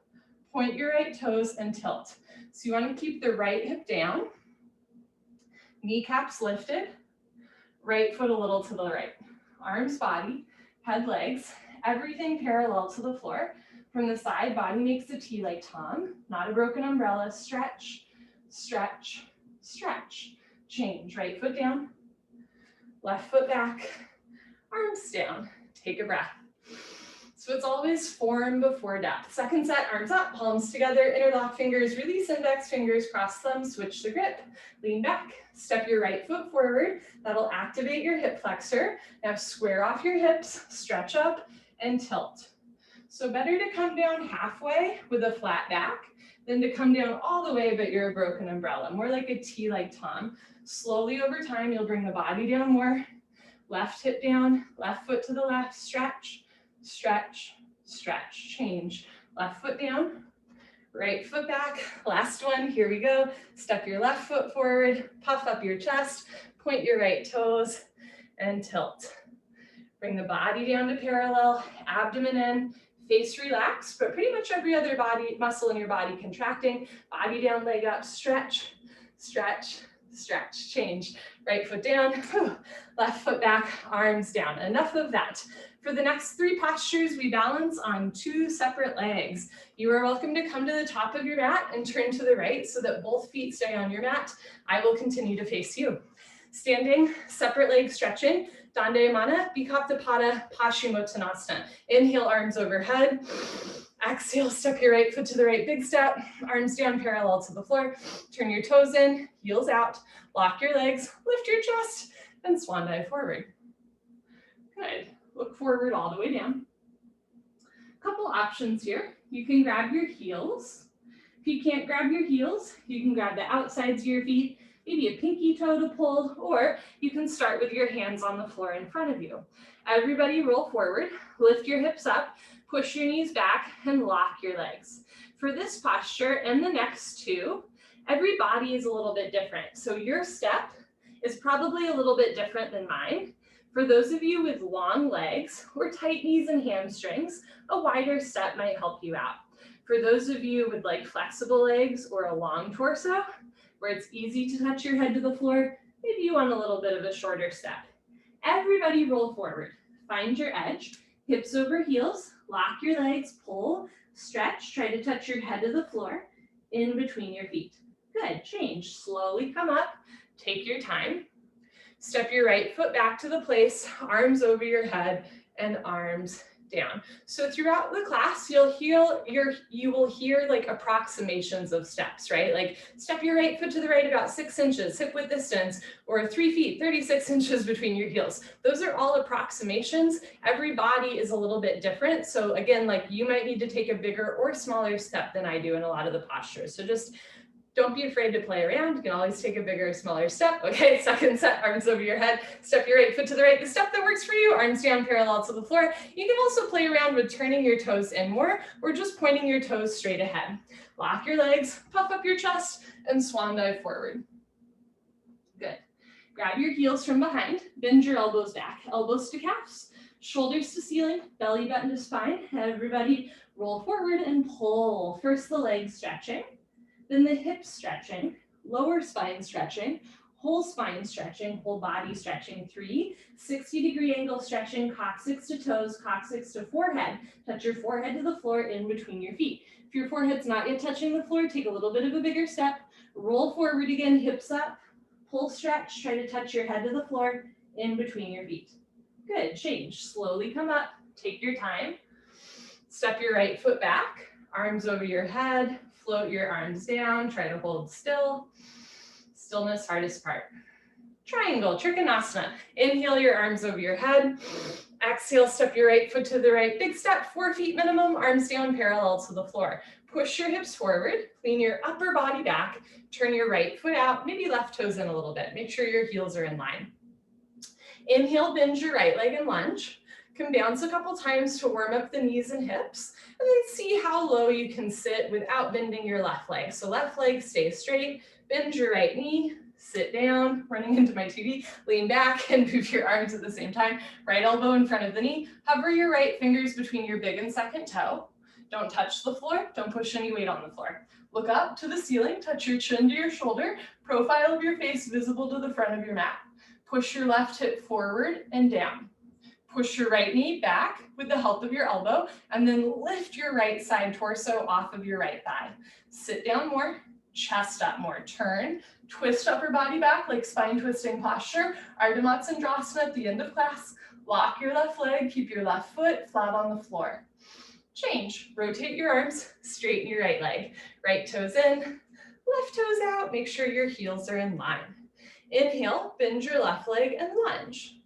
point your right toes and tilt. So you want to keep the right hip down, kneecaps lifted, right foot a little to the right. Arms, body, head, legs, everything parallel to the floor. From the side, body makes a T like Tom, not a broken umbrella. Stretch, stretch, stretch. Change, right foot down, left foot back, arms down. Take a breath. So it's always form before depth. Second set, arms up, palms together, interlock fingers, release index fingers, cross thumbs, switch the grip, lean back, step your right foot forward. That'll activate your hip flexor. Now square off your hips, stretch up, and tilt. So better to come down halfway with a flat back than to come down all the way but you're a broken umbrella. More like a T like Tom. Slowly over time, you'll bring the body down more. Left hip down, left foot to the left, stretch, stretch, stretch, change. Left foot down, right foot back. Last one, here we go. Step your left foot forward, puff up your chest, point your right toes, and tilt. Bring the body down to parallel, abdomen in, face relaxed, but pretty much every other body muscle in your body contracting. Body down, leg up, stretch, stretch, stretch, change. Right foot down, left foot back, arms down. Enough of that. For the next 3 postures, we balance on 2 separate legs. You are welcome to come to the top of your mat and turn to the right so that both feet stay on your mat. I will continue to face you. Standing, separate leg stretching, Dandayamana, Bikaptapada, Hashimotonasana. Inhale, arms overhead. Exhale, step your right foot to the right, big step, arms down parallel to the floor. Turn your toes in, heels out, lock your legs, lift your chest, and swan dive forward. Good. Look forward all the way down. Couple options here. You can grab your heels. If you can't grab your heels, you can grab the outsides of your feet, maybe a pinky toe to pull, or you can start with your hands on the floor in front of you. Everybody roll forward, lift your hips up, push your knees back, and lock your legs. For this posture and the next 2, every body is a little bit different. So your step is probably a little bit different than mine. For those of you with long legs or tight knees and hamstrings, a wider step might help you out. For those of you with like flexible legs or a long torso, where it's easy to touch your head to the floor, maybe you want a little bit of a shorter step. Everybody roll forward. Find your edge, hips over heels, lock your legs, pull, stretch, try to touch your head to the floor, in between your feet. Good, change, slowly come up, take your time. Step your right foot back to the place, arms over your head and arms down. So throughout the class, you will hear like approximations of steps, right? Like step your right foot to the right about 6 inches, hip width distance, or 3 feet, 36 inches between your heels. Those are all approximations. Every body is a little bit different. So again, like you might need to take a bigger or smaller step than I do in a lot of the postures. So just don't be afraid to play around. You can always take a bigger or smaller step. Okay, second set, arms over your head. Step your right foot to the right. The step that works for you, arms down parallel to the floor. You can also play around with turning your toes in more or just pointing your toes straight ahead. Lock your legs, puff up your chest, and swan dive forward. Good. Grab your heels from behind. Bend your elbows back. Elbows to calves. Shoulders to ceiling. Belly button to spine. Everybody roll forward and pull. First the legs stretching. Then the hips stretching, lower spine stretching, whole spine stretching, whole body stretching. 3, 60-degree angle stretching, coccyx to toes, coccyx to forehead. Touch your forehead to the floor in between your feet. If your forehead's not yet touching the floor, take a little bit of a bigger step. Roll forward again, hips up, pull, stretch, try to touch your head to the floor in between your feet. Good, change, slowly come up, take your time. Step your right foot back, arms over your head, float your arms down, try to hold still. Stillness, hardest part. Triangle, Trichanasana. Inhale your arms over your head. Exhale, step your right foot to the right. Big step, 4 feet minimum, arms down parallel to the floor. Push your hips forward, lean your upper body back, turn your right foot out, maybe left toes in a little bit. Make sure your heels are in line. Inhale, bend your right leg and lunge. Come bounce a couple times to warm up the knees and hips, and then see how low you can sit without bending your left leg. So left leg stays straight, bend your right knee, sit down, running into my 2D, lean back and move your arms at the same time. Right elbow in front of the knee. Hover your right fingers between your big and second toe. Don't touch the floor, don't push any weight on the floor. Look up to the ceiling, touch your chin to your shoulder, profile of your face visible to the front of your mat. Push your left hip forward and down. Push your right knee back with the help of your elbow, and then lift your right side torso off of your right thigh. Sit down more, chest up more. Turn, twist upper body back like spine twisting posture. Artichomasana at the end of class. Lock your left leg, keep your left foot flat on the floor. Change, rotate your arms, straighten your right leg. Right toes in, left toes out. Make sure your heels are in line. Inhale, bend your left leg and lunge.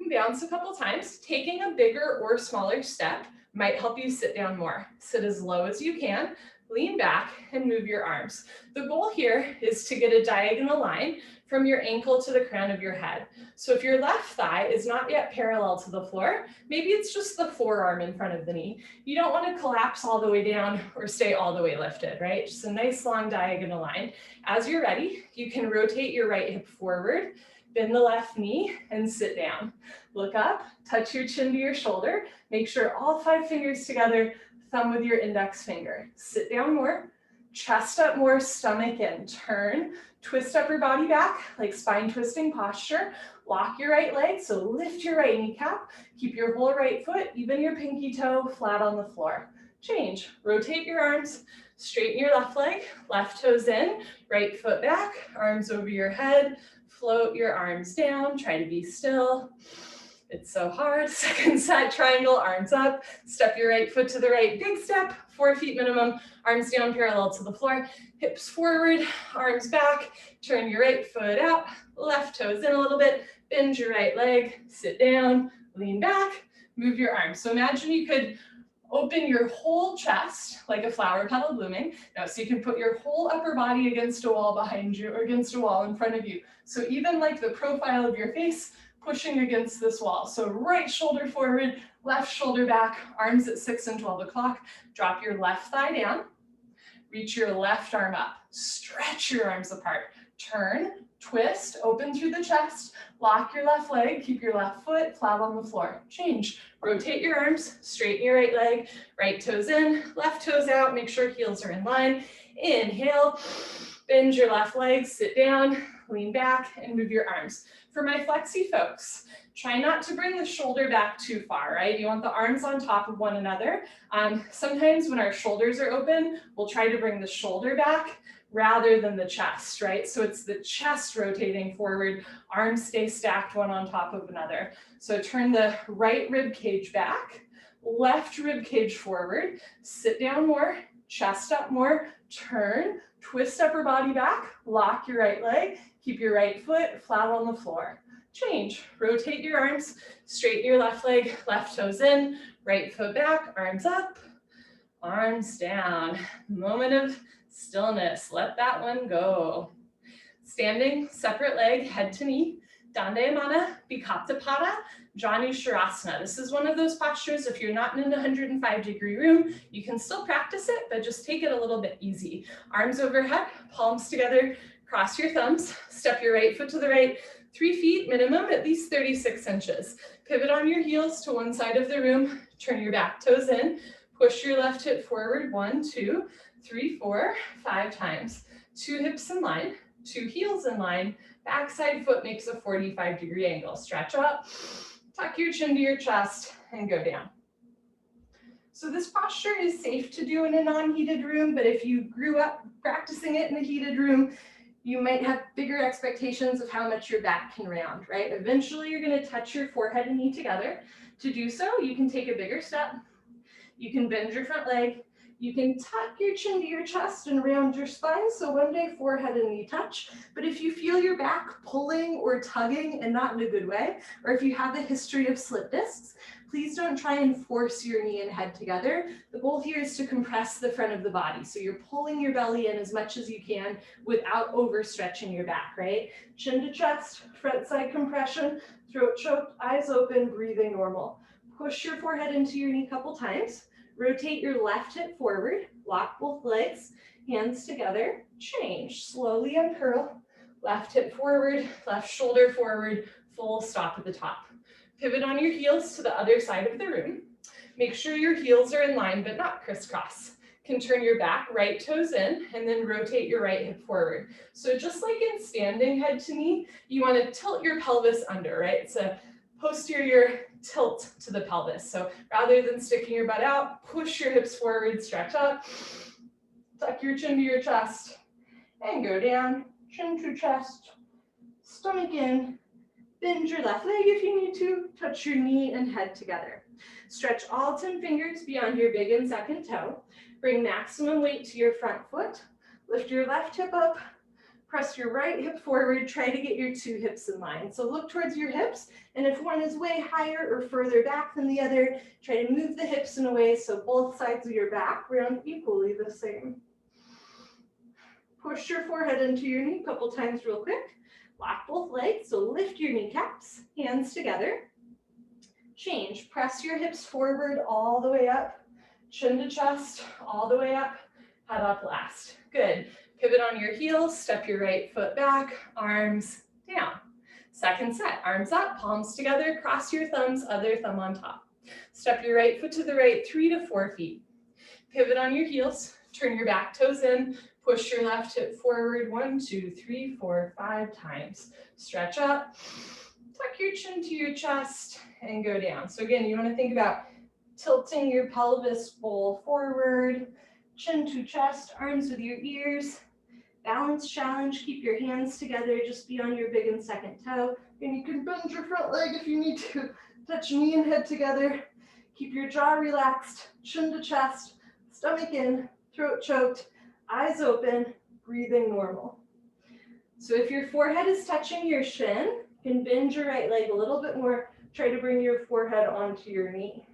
Bounce a couple times. Taking a bigger or smaller step might help you sit down more. Sit as low as you can, lean back and move your arms. The goal here is to get a diagonal line from your ankle to the crown of your head. So if your left thigh is not yet parallel to the floor, maybe it's just the forearm in front of the knee. You don't want to collapse all the way down or stay all the way lifted, right? Just a nice long diagonal line. As you're ready, you can rotate your right hip forward, bend the left knee and sit down. Look up, touch your chin to your shoulder. Make sure all 5 fingers together, thumb with your index finger. Sit down more, chest up more, stomach in. Turn, twist upper body back like spine twisting posture. Lock your right leg, so lift your right kneecap. Keep your whole right foot, even your pinky toe, flat on the floor. Change, rotate your arms, straighten your left leg, left toes in, right foot back, arms over your head. Float your arms down, try to be still. It's so hard. Second set, triangle, arms up. Step your right foot to the right, big step, 4 feet minimum. Arms down parallel to the floor. Hips forward, arms back. Turn your right foot out, left toes in a little bit. Bend your right leg, sit down, lean back, move your arms. So imagine you could open your whole chest like a flower petal blooming. Now, so you can put your whole upper body against a wall behind you or against a wall in front of you. So even like the profile of your face pushing against this wall. So right shoulder forward, left shoulder back, arms at 6 and 12 o'clock. Drop your left thigh down, reach your left arm up, stretch your arms apart. Turn, twist, open through the chest, lock your left leg, keep your left foot flat on the floor. Change, rotate your arms, straighten your right leg, right toes in, left toes out, make sure heels are in line. Inhale, bend your left leg, sit down, lean back, and move your arms. For my flexi folks, try not to bring the shoulder back too far, right? You want the arms on top of one another. Sometimes when our shoulders are open, we'll try to bring the shoulder back rather than the chest, right? So it's the chest rotating forward, arms stay stacked one on top of another. So turn the right rib cage back, left rib cage forward, sit down more, chest up more, turn, twist upper body back, lock your right leg, keep your right foot flat on the floor. Change, rotate your arms, straighten your left leg, left toes in, right foot back, arms up, arms down. Moment of stillness, let that one go. Standing, separate leg, head to knee, Dandayamana, Bikaptapada, Janu Sharasana. This is one of those postures, if you're not in an 105-degree room, you can still practice it, but just take it a little bit easy. Arms overhead, palms together, cross your thumbs, step your right foot to the right, 3 feet minimum, at least 36 inches. Pivot on your heels to one side of the room, turn your back toes in, push your left hip forward, 1, 2, 3, 4, 5 times. 2 hips in line, 2 heels in line, backside foot makes a 45-degree angle. Stretch up, tuck your chin to your chest, and go down. So this posture is safe to do in a non-heated room, but if you grew up practicing it in a heated room, you might have bigger expectations of how much your back can round, right? Eventually, you're gonna touch your forehead and knee together. To do so, you can take a bigger step. You can bend your front leg. You can tuck your chin to your chest and round your spine, so one day forehead and knee touch. But if you feel your back pulling or tugging and not in a good way, or if you have a history of slip discs, please don't try and force your knee and head together. The goal here is to compress the front of the body. So you're pulling your belly in as much as you can without overstretching your back, right? Chin to chest, front side compression, throat choked, eyes open, breathing normal. Push your forehead into your knee a couple times. Rotate your left hip forward, lock both legs, hands together, change. Slowly uncurl, left hip forward, left shoulder forward, full stop at the top. Pivot on your heels to the other side of the room. Make sure your heels are in line but not crisscross. Can turn your back right toes in and then rotate your right hip forward. So just like in standing head to knee, you want to tilt your pelvis under, right? It's a posterior tilt to the pelvis. So rather than sticking your butt out, push your hips forward, stretch up, tuck your chin to your chest, and go down, chin to chest, stomach in, bend your left leg if you need to, touch your knee and head together. Stretch all 10 fingers beyond your big and second toe. Bring maximum weight to your front foot. Lift your left hip up, press your right hip forward, try to get your two hips in line. So look towards your hips, and if one is way higher or further back than the other, try to move the hips in a way so both sides of your back round equally the same. Push your forehead into your knee a couple times real quick. Lock both legs, so lift your kneecaps, hands together. Change, press your hips forward all the way up, chin to chest, all the way up, head up last. Good. Pivot on your heels, step your right foot back, arms down. Second set, arms up, palms together, cross your thumbs, other thumb on top. Step your right foot to the right 3 to 4 feet. Pivot on your heels, turn your back toes in, push your left hip forward 1, 2, 3, 4, 5 times. Stretch up, tuck your chin to your chest, and go down. So again, you want to think about tilting your pelvis bowl forward, chin to chest, arms with your ears. Balance challenge, keep your hands together just beyond your big and second toe. And you can bend your front leg if you need to. Touch knee and head together. Keep your jaw relaxed, chin to chest, stomach in, throat choked, eyes open, breathing normal. So if your forehead is touching your shin, you can bend your right leg a little bit more. Try to bring your forehead onto your knee.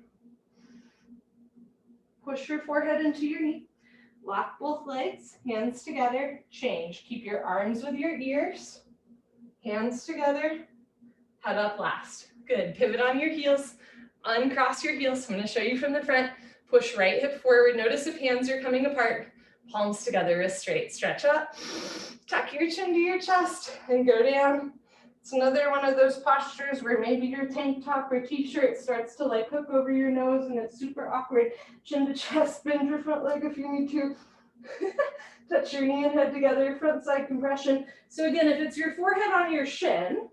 Push your forehead into your knee. Lock both legs, hands together, change. Keep your arms with your ears, hands together, head up last. Good, pivot on your heels, uncross your heels. I'm gonna show you from the front. Push right hip forward. Notice if hands are coming apart, palms together, wrists straight. Stretch up, tuck your chin to your chest and go down. It's another one of those postures where maybe your tank top or t-shirt starts to like hook over your nose and it's super awkward. Chin to chest, bend your front leg if you need to. Touch your knee and head together, front side compression. So again, if it's your forehead on your shin,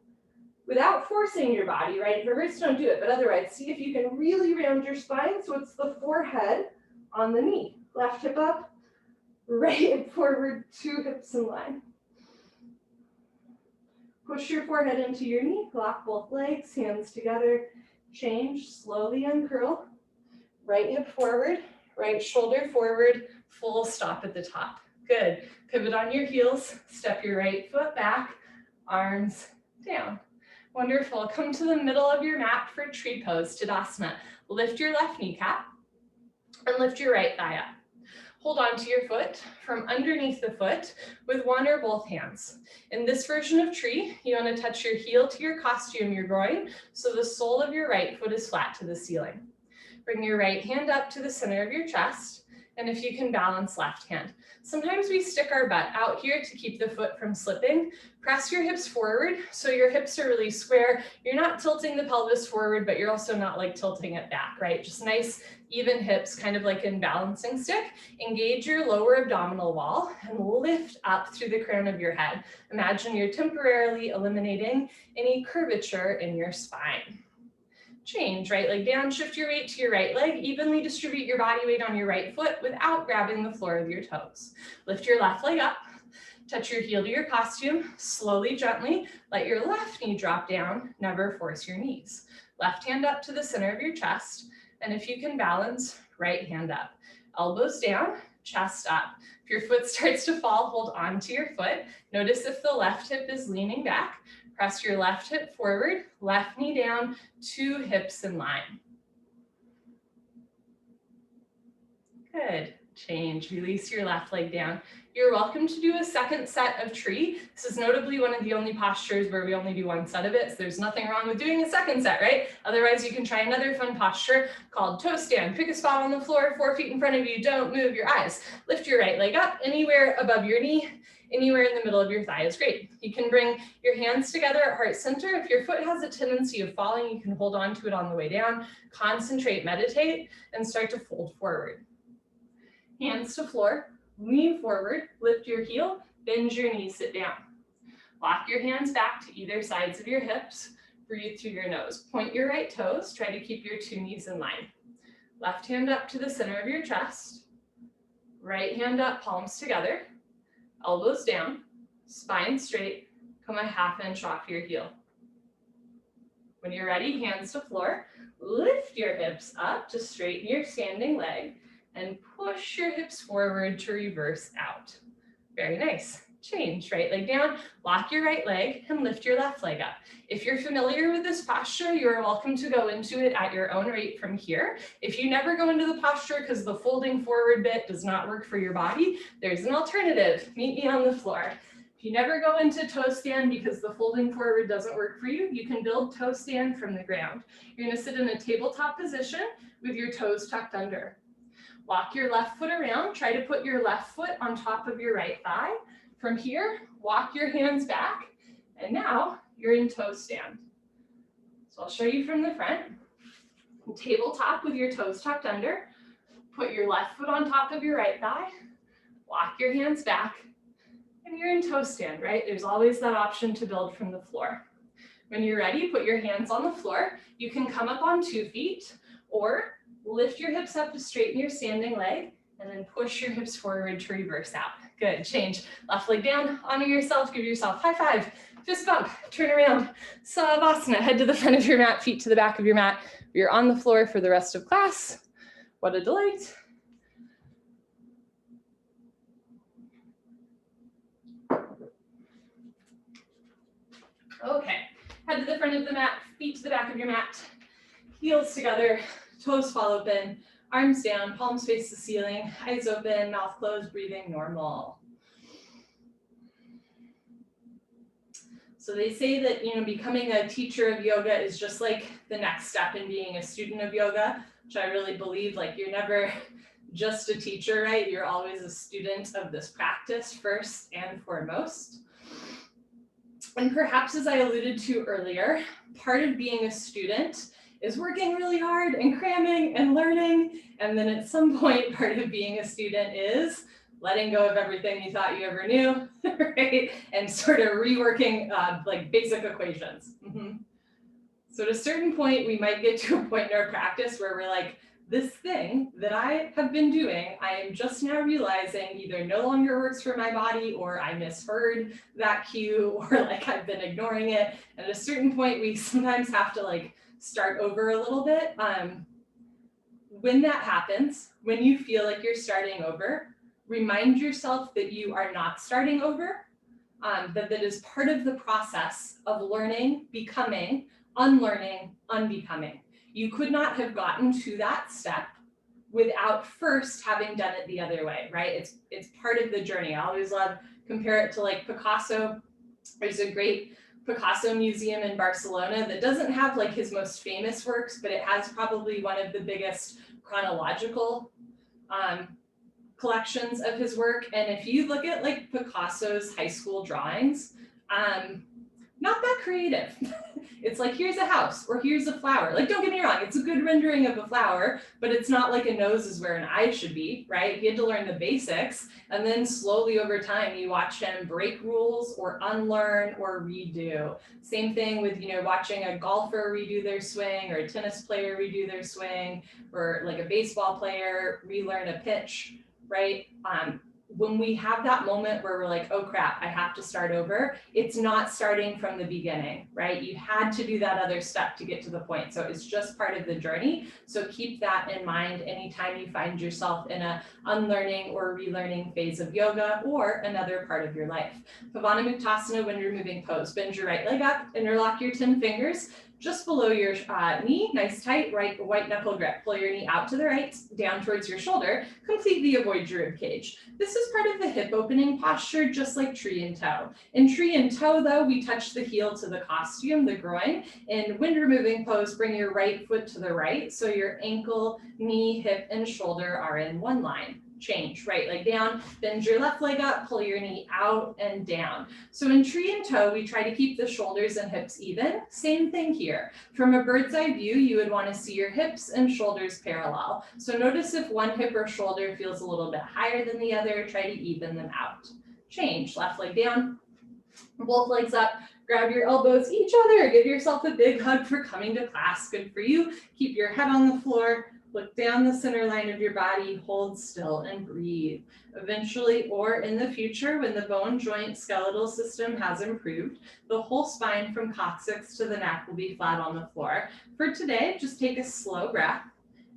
without forcing your body, right? If it hurts, don't do it, but otherwise, see if you can really round your spine so it's the forehead on the knee. Left hip up, right hip forward, 2 hips in line. Push your forehead into your knee, lock both legs, hands together, change, slowly uncurl. Right hip forward, right shoulder forward, full stop at the top. Good. Pivot on your heels, step your right foot back, arms down. Wonderful. Come to the middle of your mat for tree pose, Tadasana. Lift your left kneecap and lift your right thigh up. Hold on to your foot from underneath the foot with one or both hands. In this version of tree, you want to touch your heel to your costume, your groin, so the sole of your right foot is flat to the ceiling. Bring your right hand up to the center of your chest, and if you can balance left hand. Sometimes we stick our butt out here to keep the foot from slipping. Press your hips forward so your hips are really square. You're not tilting the pelvis forward, but you're also not like tilting it back, right? Just nice, even hips, kind of like in balancing stick. Engage your lower abdominal wall and lift up through the crown of your head. Imagine you're temporarily eliminating any curvature in your spine. Change, right leg down, shift your weight to your right leg, evenly distribute your body weight on your right foot without grabbing the floor with your toes. Lift your left leg up, touch your heel to your costume, slowly, gently, let your left knee drop down, never force your knees. Left hand up to the center of your chest, and if you can balance, right hand up. Elbows down, chest up. If your foot starts to fall, hold on to your foot. Notice if the left hip is leaning back. Press your left hip forward, left knee down, 2 hips in line. Good. Change. Release your left leg down. You're welcome to do a second set of tree. This is notably one of the only postures where we only do 1 set of it, so there's nothing wrong with doing a second set, right? Otherwise, you can try another fun posture called toe stand. Pick a spot on the floor, 4 feet in front of you. Don't move your eyes. Lift your right leg up anywhere above your knee, anywhere in the middle of your thigh is great. You can bring your hands together at heart center. If your foot has a tendency of falling, you can hold on to it on the way down. Concentrate, meditate, and start to fold forward. Hands to floor, lean forward, lift your heel, bend your knees, sit down. Lock your hands back to either sides of your hips. Breathe through your nose. Point your right toes. Try to keep your 2 knees in line. Left hand up to the center of your chest. Right hand up, palms together. Elbows down, spine straight. Come a 1/2 inch off your heel. When you're ready, hands to floor. Lift your hips up to straighten your standing leg. And push your hips forward to reverse out. Very nice. Change, right leg down, lock your right leg and lift your left leg up. If you're familiar with this posture, you are welcome to go into it at your own rate from here. If you never go into the posture because the folding forward bit does not work for your body, there's an alternative. Meet me on the floor. If you never go into toe stand because the folding forward doesn't work for you, you can build toe stand from the ground. You're gonna sit in a tabletop position with your toes tucked under. Walk your left foot around. Try to put your left foot on top of your right thigh. From here, walk your hands back. And now you're in toe stand. So I'll show you from the front. Tabletop with your toes tucked under. Put your left foot on top of your right thigh. Walk your hands back. And you're in toe stand, right? There's always that option to build from the floor. When you're ready, put your hands on the floor. You can come up on 2 feet or lift your hips up to straighten your standing leg and then push your hips forward to reverse out. Good, change. Left leg down, honor yourself, give yourself high five, fist bump, turn around. Savasana, head to the front of your mat, feet to the back of your mat. You're on the floor for the rest of class. What a delight. Okay, head to the front of the mat, feet to the back of your mat, heels together, toes fall open, arms down, palms face the ceiling, eyes open, mouth closed, breathing normal. So they say that, becoming a teacher of yoga is just like the next step in being a student of yoga, which I really believe, like you're never just a teacher, right? You're always a student of this practice first and foremost. And perhaps as I alluded to earlier, part of being a student is working really hard and cramming and learning. And then at some point, part of being a student is letting go of everything you thought you ever knew, right? And sort of reworking like basic equations. So at a certain point, we might get to a point in our practice where we're like, this thing that I have been doing, I am just now realizing either no longer works for my body or I misheard that cue or like I've been ignoring it. And at a certain point, we sometimes have to like start over a little bit. When that happens, when you feel like you're starting over, remind yourself that you are not starting over, that is part of the process of learning, becoming, unlearning, unbecoming. You could not have gotten to that step without first having done it the other way, right? It's part of the journey. I always love compare it to like Picasso. There's a great Picasso museum in Barcelona that doesn't have like his most famous works, but it has probably one of the biggest chronological collections of his work. And if you look at like Picasso's high school drawings, not that creative. It's like, here's a house or here's a flower. Like, don't get me wrong, it's a good rendering of a flower, but it's not like a nose is where an eye should be, right? He had to learn the basics. And then slowly over time, you watch him break rules or unlearn or redo. Same thing with, watching a golfer redo their swing or a tennis player redo their swing or like a baseball player relearn a pitch, right? when we have that moment where we're like, oh crap, I have to start over, it's not starting from the beginning, right? You had to do that other step to get to the point. So it's just part of the journey. So keep that in mind anytime you find yourself in a unlearning or relearning phase of yoga or another part of your life. Pavanamuktasana, wind removing pose. Bend your right leg up, interlock your 10 fingers just below your knee, nice tight, right white knuckle grip. Pull your knee out to the right, down towards your shoulder, completely avoid your rib cage. This is part of the hip opening posture, just like tree and toe. In tree and toe though, we touch the heel to the costume, the groin. In wind removing pose, bring your right foot to the right, so your ankle, knee, hip, and shoulder are in one line. Change, right leg down, bend your left leg up, pull your knee out and down. So in tree and toe, we try to keep the shoulders and hips even. Same thing here. From a bird's eye view, you would want to see your hips and shoulders parallel. So notice if one hip or shoulder feels a little bit higher than the other, try to even them out. Change, left leg down, both legs up, grab your elbows each other, give yourself a big hug for coming to class. Good for you. Keep your head on the floor. Look down the center line of your body, hold still and breathe. Eventually, or in the future, when the bone joint skeletal system has improved, the whole spine from coccyx to the neck will be flat on the floor. For today, just take a slow breath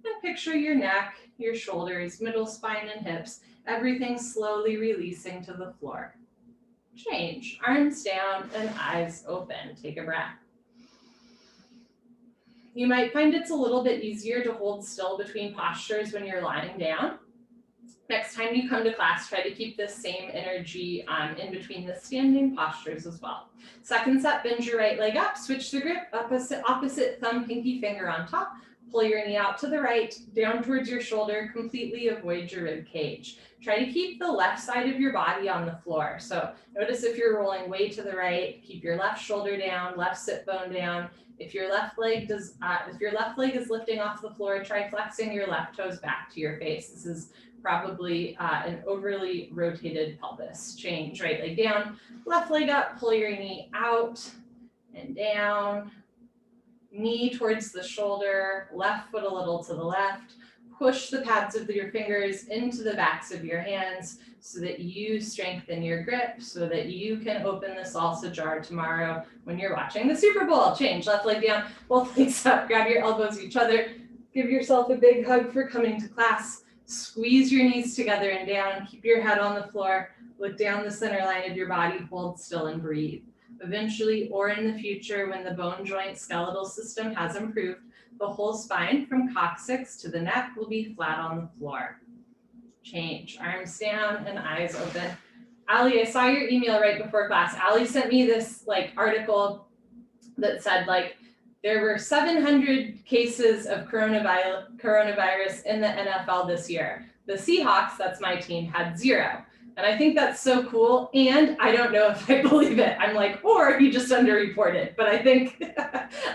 and picture your neck, your shoulders, middle spine and hips, everything slowly releasing to the floor. Change, arms down and eyes open. Take a breath. You might find it's a little bit easier to hold still between postures when you're lying down. Next time you come to class, try to keep this same energy in between the standing postures as well. Second set, bend your right leg up, switch the grip, opposite thumb, pinky finger on top, pull your knee out to the right, down towards your shoulder, completely avoid your rib cage. Try to keep the left side of your body on the floor. So notice if you're rolling way to the right, keep your left shoulder down, left sit bone down. If your left leg is lifting off the floor, try flexing your left toes back to your face. This is probably an overly rotated pelvis. Change, right leg down, left leg up, pull your knee out and down, knee towards the shoulder, left foot a little to the left. Push the pads of your fingers into the backs of your hands so that you strengthen your grip, so that you can open the salsa jar tomorrow when you're watching the Super Bowl. Change, left leg down, both legs up, grab your elbows each other, give yourself a big hug for coming to class, squeeze your knees together and down, keep your head on the floor, look down the center line of your body, hold still and breathe. Eventually, or in the future, when the bone joint skeletal system has improved, the whole spine from coccyx to the neck will be flat on the floor. Change, arms down and eyes open. Ali, I saw your email right before class. Ali sent me this article that said there were 700 cases of coronavirus in the NFL this year. The Seahawks, that's my team, had 0. And I think that's so cool. And I don't know if I believe it. I'm like, or you just underreported. But I think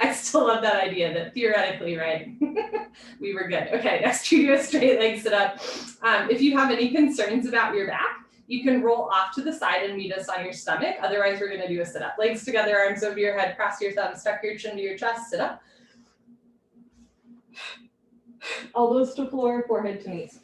I still love that idea that theoretically, right? We were good. Okay, next you do a straight leg sit up. If you have any concerns about your back, you can roll off to the side and meet us on your stomach. Otherwise, we're going to do a sit up. Legs together, arms over your head, cross your thumbs, tuck your chin to your chest, sit up. Elbows to floor, forehead to knees.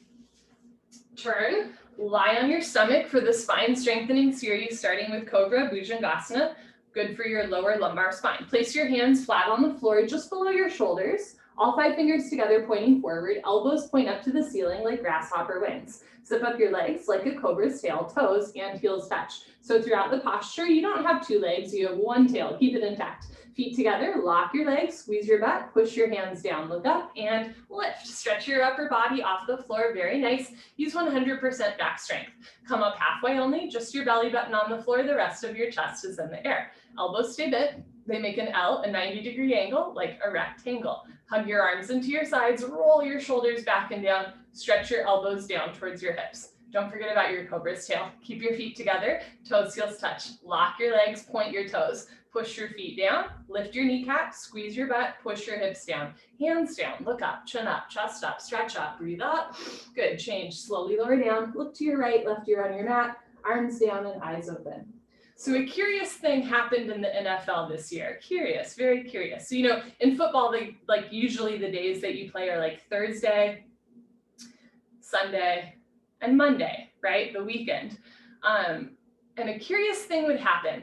Turn. Lie on your stomach for the spine strengthening series, starting with Cobra Bhujangasana. Good for your lower lumbar spine. Place your hands flat on the floor just below your shoulders. All 5 fingers together pointing forward. Elbows point up to the ceiling like grasshopper wings. Zip up your legs like a cobra's tail, toes and heels touch. So throughout the posture, you don't have 2 legs, you have 1 tail. Keep it intact. Feet together, lock your legs, squeeze your butt, push your hands down, look up and lift. Stretch your upper body off the floor, very nice. Use 100% back strength. Come up halfway only, just your belly button on the floor, the rest of your chest is in the air. Elbows stay bent, they make an L, a 90-degree angle, like a rectangle. Hug your arms into your sides, roll your shoulders back and down, stretch your elbows down towards your hips. Don't forget about your cobra's tail. Keep your feet together, toes, heels touch. Lock your legs, point your toes. Push your feet down, lift your kneecap, squeeze your butt, push your hips down. Hands down, look up, chin up, chest up, stretch up, breathe up. Good, change, slowly lower down, look to your right, left ear on your mat, arms down and eyes open. So a curious thing happened in the NFL this year. Curious, very curious. So, in football, usually the days that you play are Thursday, Sunday, and Monday. right? The weekend. And a curious thing would happen.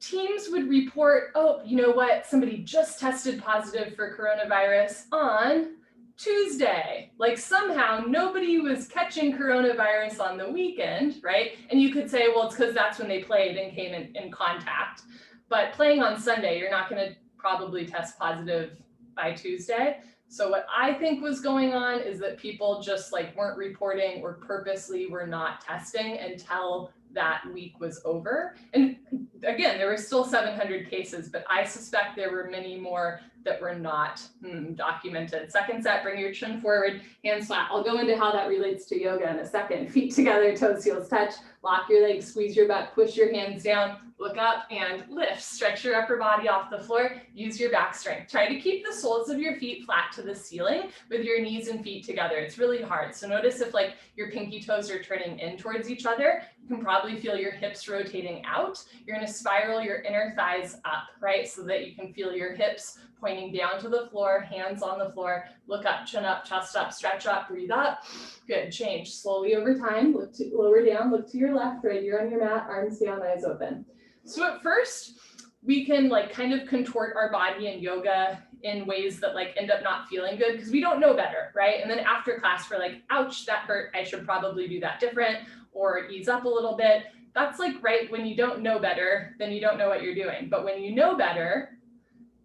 Teams would report, oh, you know what? Somebody just tested positive for coronavirus on Tuesday. Like somehow nobody was catching coronavirus on the weekend, right? And you could say, well, it's because that's when they played and came in contact. But playing on Sunday, you're not going to probably test positive by Tuesday. So what I think was going on is that people just like weren't reporting or purposely were not testing until that week was over. And again, there were still 700 cases, but I suspect there were many more that were not documented. Second set, bring your chin forward, hands flat. I'll go into how that relates to yoga in a second. Feet together, toes, heels touch, lock your legs, squeeze your butt, push your hands down, look up and lift. Stretch your upper body off the floor, use your back strength. Try to keep the soles of your feet flat to the ceiling with your knees and feet together. It's really hard. So notice if like your pinky toes are turning in towards each other, you can probably feel your hips rotating out. You're gonna spiral your inner thighs up, right? So that you can feel your hips pointing down to the floor, hands on the floor, look up, chin up, chest up, stretch up, breathe up. Good, change slowly over time. Look to lower down, look to your left, right ear on your mat, arms down, eyes open. So at first, we can like kind of contort our body in yoga in ways that like end up not feeling good because we don't know better, right? And then after class, we're like, ouch, that hurt. I should probably do that different or ease up a little bit. That's like, right, when you don't know better, then you don't know what you're doing. But when you know better,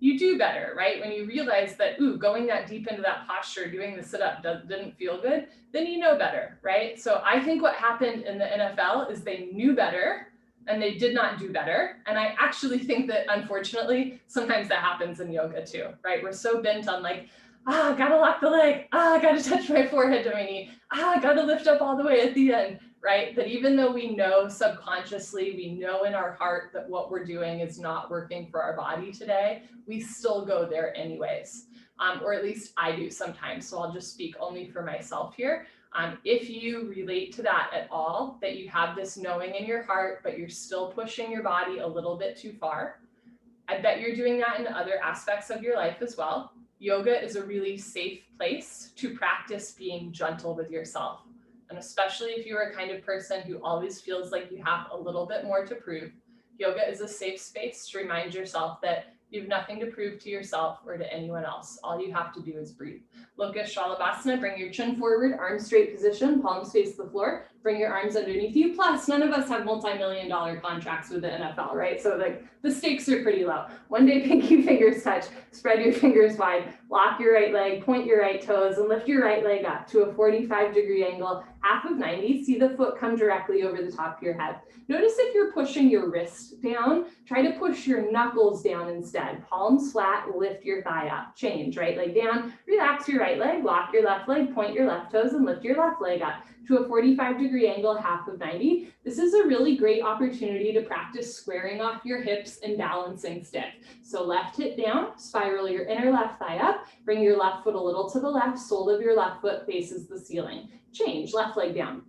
you do better, right? When you realize that, ooh, going that deep into that posture, doing the sit-up didn't feel good, then you know better, right? So I think what happened in the NFL is they knew better and they did not do better. And I actually think that, unfortunately, sometimes that happens in yoga too, right? We're so bent on like, gotta lock the leg, gotta touch my forehead to my knee, gotta lift up all the way at the end, right? That even though we know subconsciously, we know in our heart that what we're doing is not working for our body today, we still go there anyways. Or at least I do sometimes. So I'll just speak only for myself here. If you relate to that at all, that you have this knowing in your heart, but you're still pushing your body a little bit too far, I bet you're doing that in other aspects of your life as well. Yoga is a really safe place to practice being gentle with yourself. And especially if you're a kind of person who always feels like you have a little bit more to prove, yoga is a safe space to remind yourself that you have nothing to prove to yourself or to anyone else. All you have to do is breathe. Look at Shalabhasana, bring your chin forward, arms straight position, palms face the floor, bring your arms underneath you. Plus, none of us have multi-million-dollar contracts with the NFL, right? So like the stakes are pretty low. One day, pinky fingers touch, spread your fingers wide, lock your right leg, point your right toes, and lift your right leg up to a 45-degree angle, half of 90. See the foot come directly over the top of your head. Notice if you're pushing your wrist down, try to push your knuckles down instead. Palms flat, lift your thigh up. Change, right leg down, relax your right leg, lock your left leg, point your left toes, and lift your left leg up to a 45-degree angle, half of 90. This is a really great opportunity to practice squaring off your hips and balancing stick. So left hip down, spiral your inner left thigh up, bring your left foot a little to the left, sole of your left foot faces the ceiling. Change, left leg down.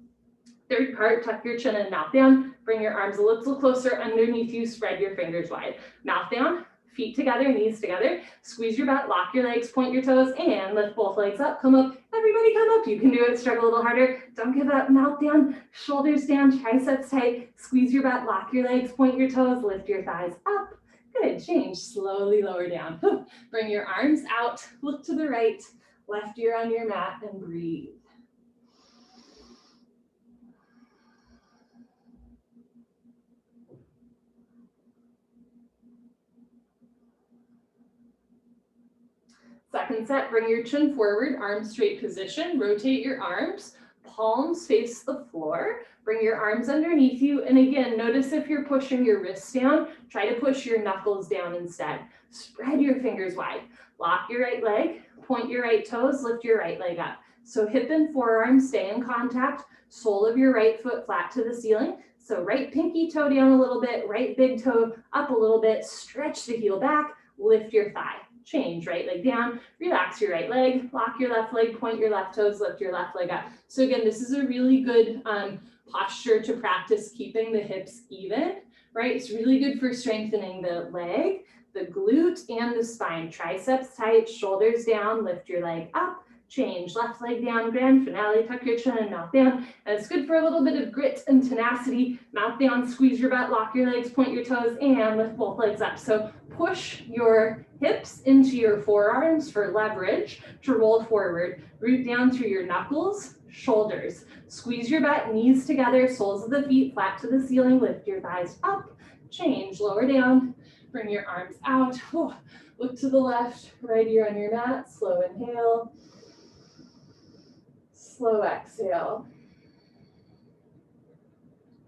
Third part, tuck your chin and mouth down, bring your arms a little closer underneath you, spread your fingers wide. Mouth down, feet together, knees together, squeeze your butt, lock your legs, point your toes, and lift both legs up, come up. Everybody come up, you can do it, struggle a little harder. Don't give up, mouth down, shoulders down, triceps tight, squeeze your butt, lock your legs, point your toes, lift your thighs up. Good, change, slowly lower down. Bring your arms out, look to the right, left ear on your mat, and breathe. Second set, bring your chin forward, arms straight position, rotate your arms, palms face the floor, bring your arms underneath you, and again, notice if you're pushing your wrists down, try to push your knuckles down instead. Spread your fingers wide, lock your right leg, point your right toes, lift your right leg up. So hip and forearm stay in contact, sole of your right foot flat to the ceiling. So right pinky toe down a little bit, right big toe up a little bit, stretch the heel back, lift your thigh. Change, right leg down, relax your right leg, lock your left leg, point your left toes, lift your left leg up. So again, this is a really good posture to practice keeping the hips even, right? It's really good for strengthening the leg, the glute, and the spine. Triceps tight, shoulders down, lift your leg up, Change, left leg down, grand finale, tuck your chin and mouth down. And it's good for a little bit of grit and tenacity. Mouth down, squeeze your butt, lock your legs, point your toes, and lift both legs up. So push your hips into your forearms for leverage to roll forward. Root down through your knuckles, shoulders. Squeeze your butt, knees together, soles of the feet flat to the ceiling. Lift your thighs up. Change, lower down. Bring your arms out. Oh, look to the left, right ear on your mat. Slow inhale. Slow exhale.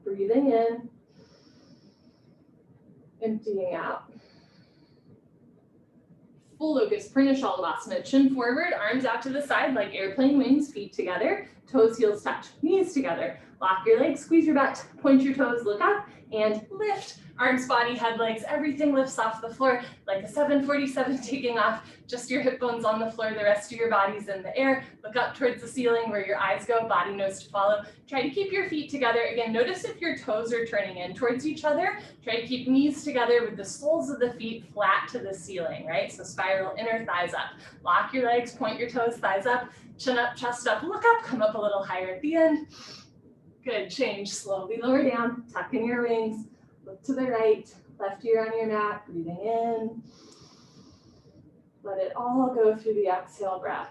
Breathing in. Emptying out. Full locust print, Shalabhasana. Chin forward, arms out to the side like airplane wings, feet together, toes, heels touch, knees together. Lock your legs, squeeze your butt, point your toes, look up, and lift. Arms, body, head, legs, everything lifts off the floor like a 747 taking off. Just your hip bones on the floor, the rest of your body's in the air. Look up towards the ceiling where your eyes go, body knows to follow. Try to keep your feet together. Again, notice if your toes are turning in towards each other. Try to keep knees together with the soles of the feet flat to the ceiling, right? So spiral inner thighs up. Lock your legs, point your toes, thighs up, chin up, chest up, look up, come up a little higher at the end. Good, change, slowly lower down, tuck in your wings, look to the right, left ear on your mat, breathing in. Let it all go through the exhale breath.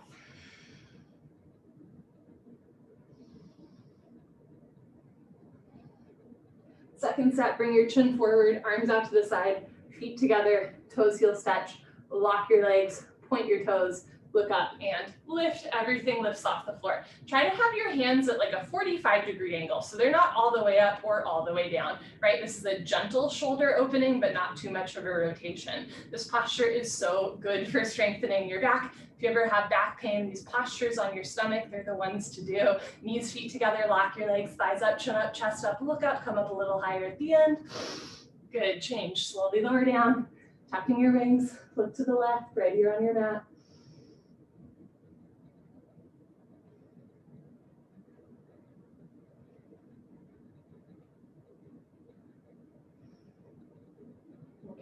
Second set, bring your chin forward, arms out to the side, feet together, toes, heels touch, lock your legs, point your toes, look up and lift, everything lifts off the floor. Try to have your hands at like a 45-degree angle, so they're not all the way up or all the way down, right? This is a gentle shoulder opening, but not too much of a rotation. This posture is so good for strengthening your back. If you ever have back pain, these postures on your stomach, they're the ones to do. Knees, feet together, lock your legs, thighs up, chin up, chest up, look up, come up a little higher at the end. Good, change, slowly lower down, tucking your wings, look to the left, right ear on your mat.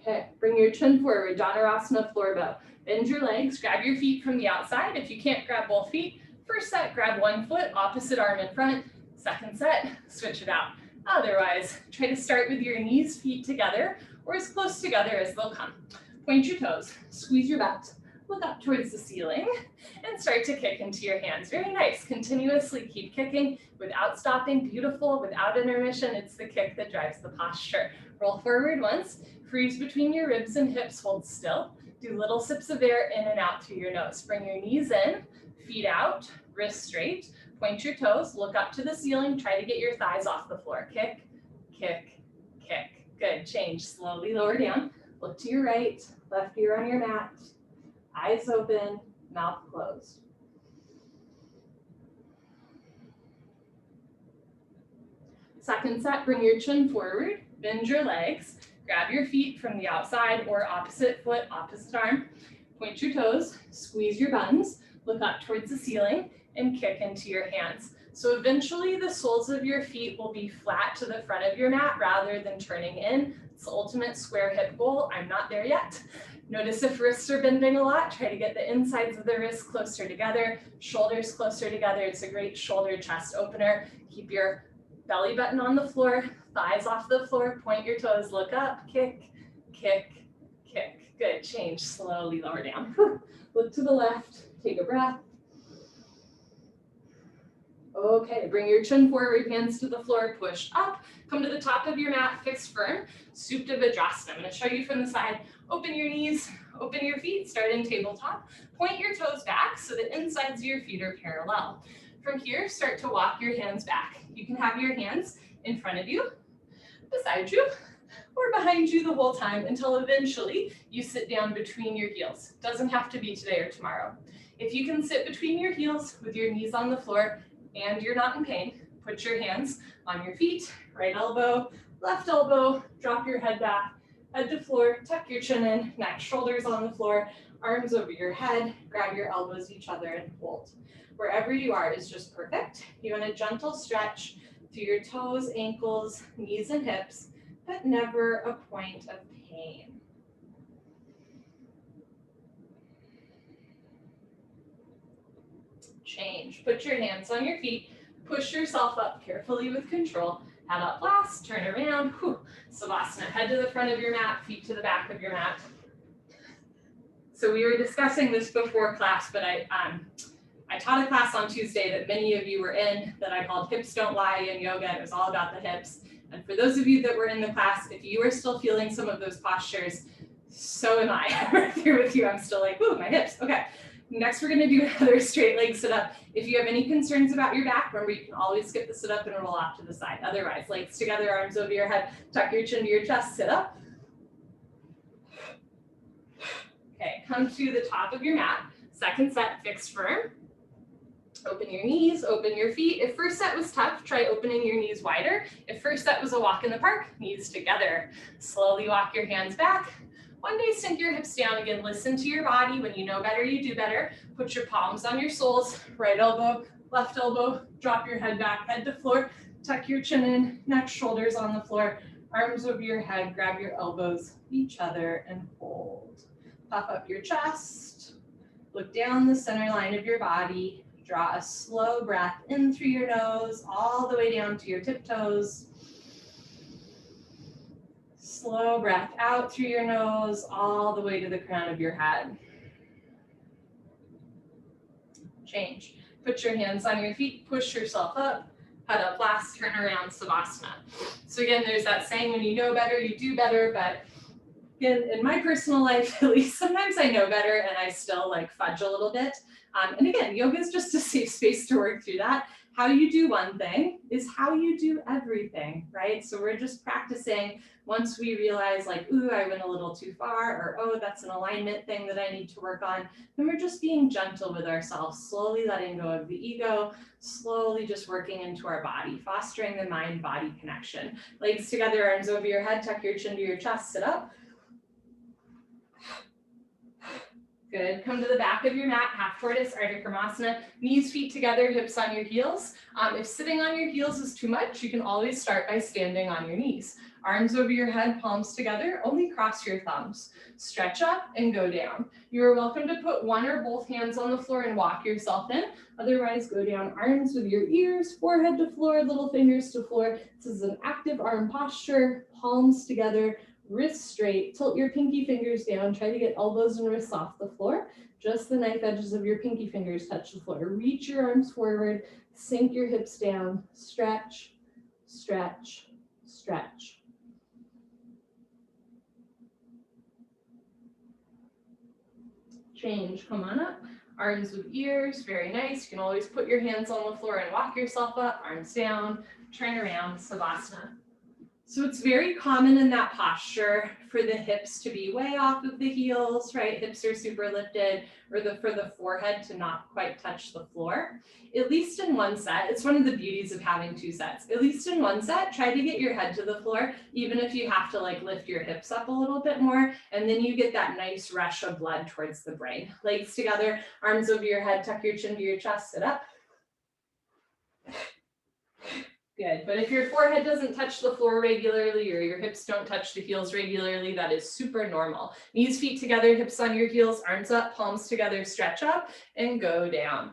Okay, bring your chin forward, Dhanurasana floor bow. Bend your legs, grab your feet from the outside. If you can't grab both feet, first set, grab one foot, opposite arm in front. Second set, switch it out. Otherwise, try to start with your knees, feet together, or as close together as they'll come. Point your toes, squeeze your butt, look up towards the ceiling, and start to kick into your hands. Very nice, continuously keep kicking without stopping, beautiful, without intermission. It's the kick that drives the posture. Roll forward once, freeze between your ribs and hips, hold still. Do little sips of air in and out through your nose. Bring your knees in, feet out, wrists straight. Point your toes, look up to the ceiling. Try to get your thighs off the floor. Kick, kick, kick. Good, change, slowly lower down. Look to your right, left ear on your mat. Eyes open, mouth closed. Second set, bring your chin forward, bend your legs. Grab your feet from the outside or opposite foot, opposite arm. Point your toes, squeeze your buns, look up towards the ceiling, and kick into your hands. So eventually the soles of your feet will be flat to the front of your mat rather than turning in. It's the ultimate square hip goal. I'm not there yet. Notice if wrists are bending a lot, try to get the insides of the wrists closer together, shoulders closer together. It's a great shoulder chest opener. Keep your belly button on the floor, thighs off the floor, point your toes, look up, kick, kick, kick. Good, change, slowly lower down. Look to the left, take a breath. Okay, bring your chin forward, hands to the floor, push up, come to the top of your mat, fix firm, Supta Vajrasana. I'm gonna show you from the side. Open your knees, open your feet, start in tabletop. Point your toes back so the insides of your feet are parallel. From here, start to walk your hands back. You can have your hands in front of you, beside you, or behind you the whole time until eventually you sit down between your heels. Doesn't have to be today or tomorrow. If you can sit between your heels with your knees on the floor and you're not in pain, put your hands on your feet, right elbow, left elbow, drop your head back, head to floor, tuck your chin in, neck, shoulders on the floor, arms over your head, grab your elbows each other and hold. Wherever you are is just perfect. You want a gentle stretch through your toes, ankles, knees, and hips, but never a point of pain. Change. Put your hands on your feet. Push yourself up carefully with control. Head up last, turn around. Whew. Savasana. Head to the front of your mat, feet to the back of your mat. So we were discussing this before class, but I taught a class on Tuesday that many of you were in that I called Hips Don't Lie in Yoga. It was all about the hips. And for those of you that were in the class, if you are still feeling some of those postures, so am I. I'm right there with you. I'm still like, ooh, my hips. Okay. Next, we're going to do another straight leg sit up. If you have any concerns about your back, remember you can always skip the sit up and roll off to the side. Otherwise, legs together, arms over your head, tuck your chin to your chest, sit up. Okay, come to the top of your mat. Second set, fixed firm. Open your knees, open your feet. If first set was tough, try opening your knees wider. If first set was a walk in the park, knees together. Slowly walk your hands back. One day, sink your hips down again. Listen to your body. When you know better, you do better. Put your palms on your soles. Right elbow, left elbow. Drop your head back, head to floor. Tuck your chin in, neck, shoulders on the floor. Arms over your head. Grab your elbows, each other, and hold. Puff up your chest. Look down the center line of your body. Draw a slow breath in through your nose, all the way down to your tiptoes. Slow breath out through your nose, all the way to the crown of your head. Change. Put your hands on your feet, push yourself up, head up last, turn around, Savasana. So again, there's that saying, when you know better, you do better, but in my personal life, at least, sometimes I know better and I still like fudge a little bit. And again, yoga is just a safe space to work through that. How you do one thing is how you do everything, right? So we're just practicing. Once we realize like, ooh, I went a little too far, or oh, that's an alignment thing that I need to work on, then we're just being gentle with ourselves, slowly letting go of the ego, slowly just working into our body, fostering the mind-body connection. Legs together, arms over your head, tuck your chin to your chest, sit up. Good. Come to the back of your mat, half tortoise, Artichomasana. Knees, feet together, hips on your heels. If sitting on your heels is too much, you can always start by standing on your knees. Arms over your head, palms together, only cross your thumbs. Stretch up and go down. You are welcome to put one or both hands on the floor and walk yourself in. Otherwise, go down, arms with your ears, forehead to floor, little fingers to floor. This is an active arm posture, palms together, wrists straight. Tilt your pinky fingers down. Try to get elbows and wrists off the floor. Just the knife edges of your pinky fingers touch the floor. Reach your arms forward. Sink your hips down. Stretch, stretch, stretch. Change. Come on up. Arms with ears. Very nice. You can always put your hands on the floor and walk yourself up. Arms down. Turn around. Savasana. So it's very common in that posture for the hips to be way off of the heels, right? Hips are super lifted, or for the forehead to not quite touch the floor. At least in one set, it's one of the beauties of having two sets. At least in one set, try to get your head to the floor, even if you have to like lift your hips up a little bit more, and then you get that nice rush of blood towards the brain. Legs together, arms over your head, tuck your chin to your chest, sit up. Good, but if your forehead doesn't touch the floor regularly or your hips don't touch the heels regularly, that is super normal. Knees, feet together, hips on your heels, arms up, palms together, stretch up and go down.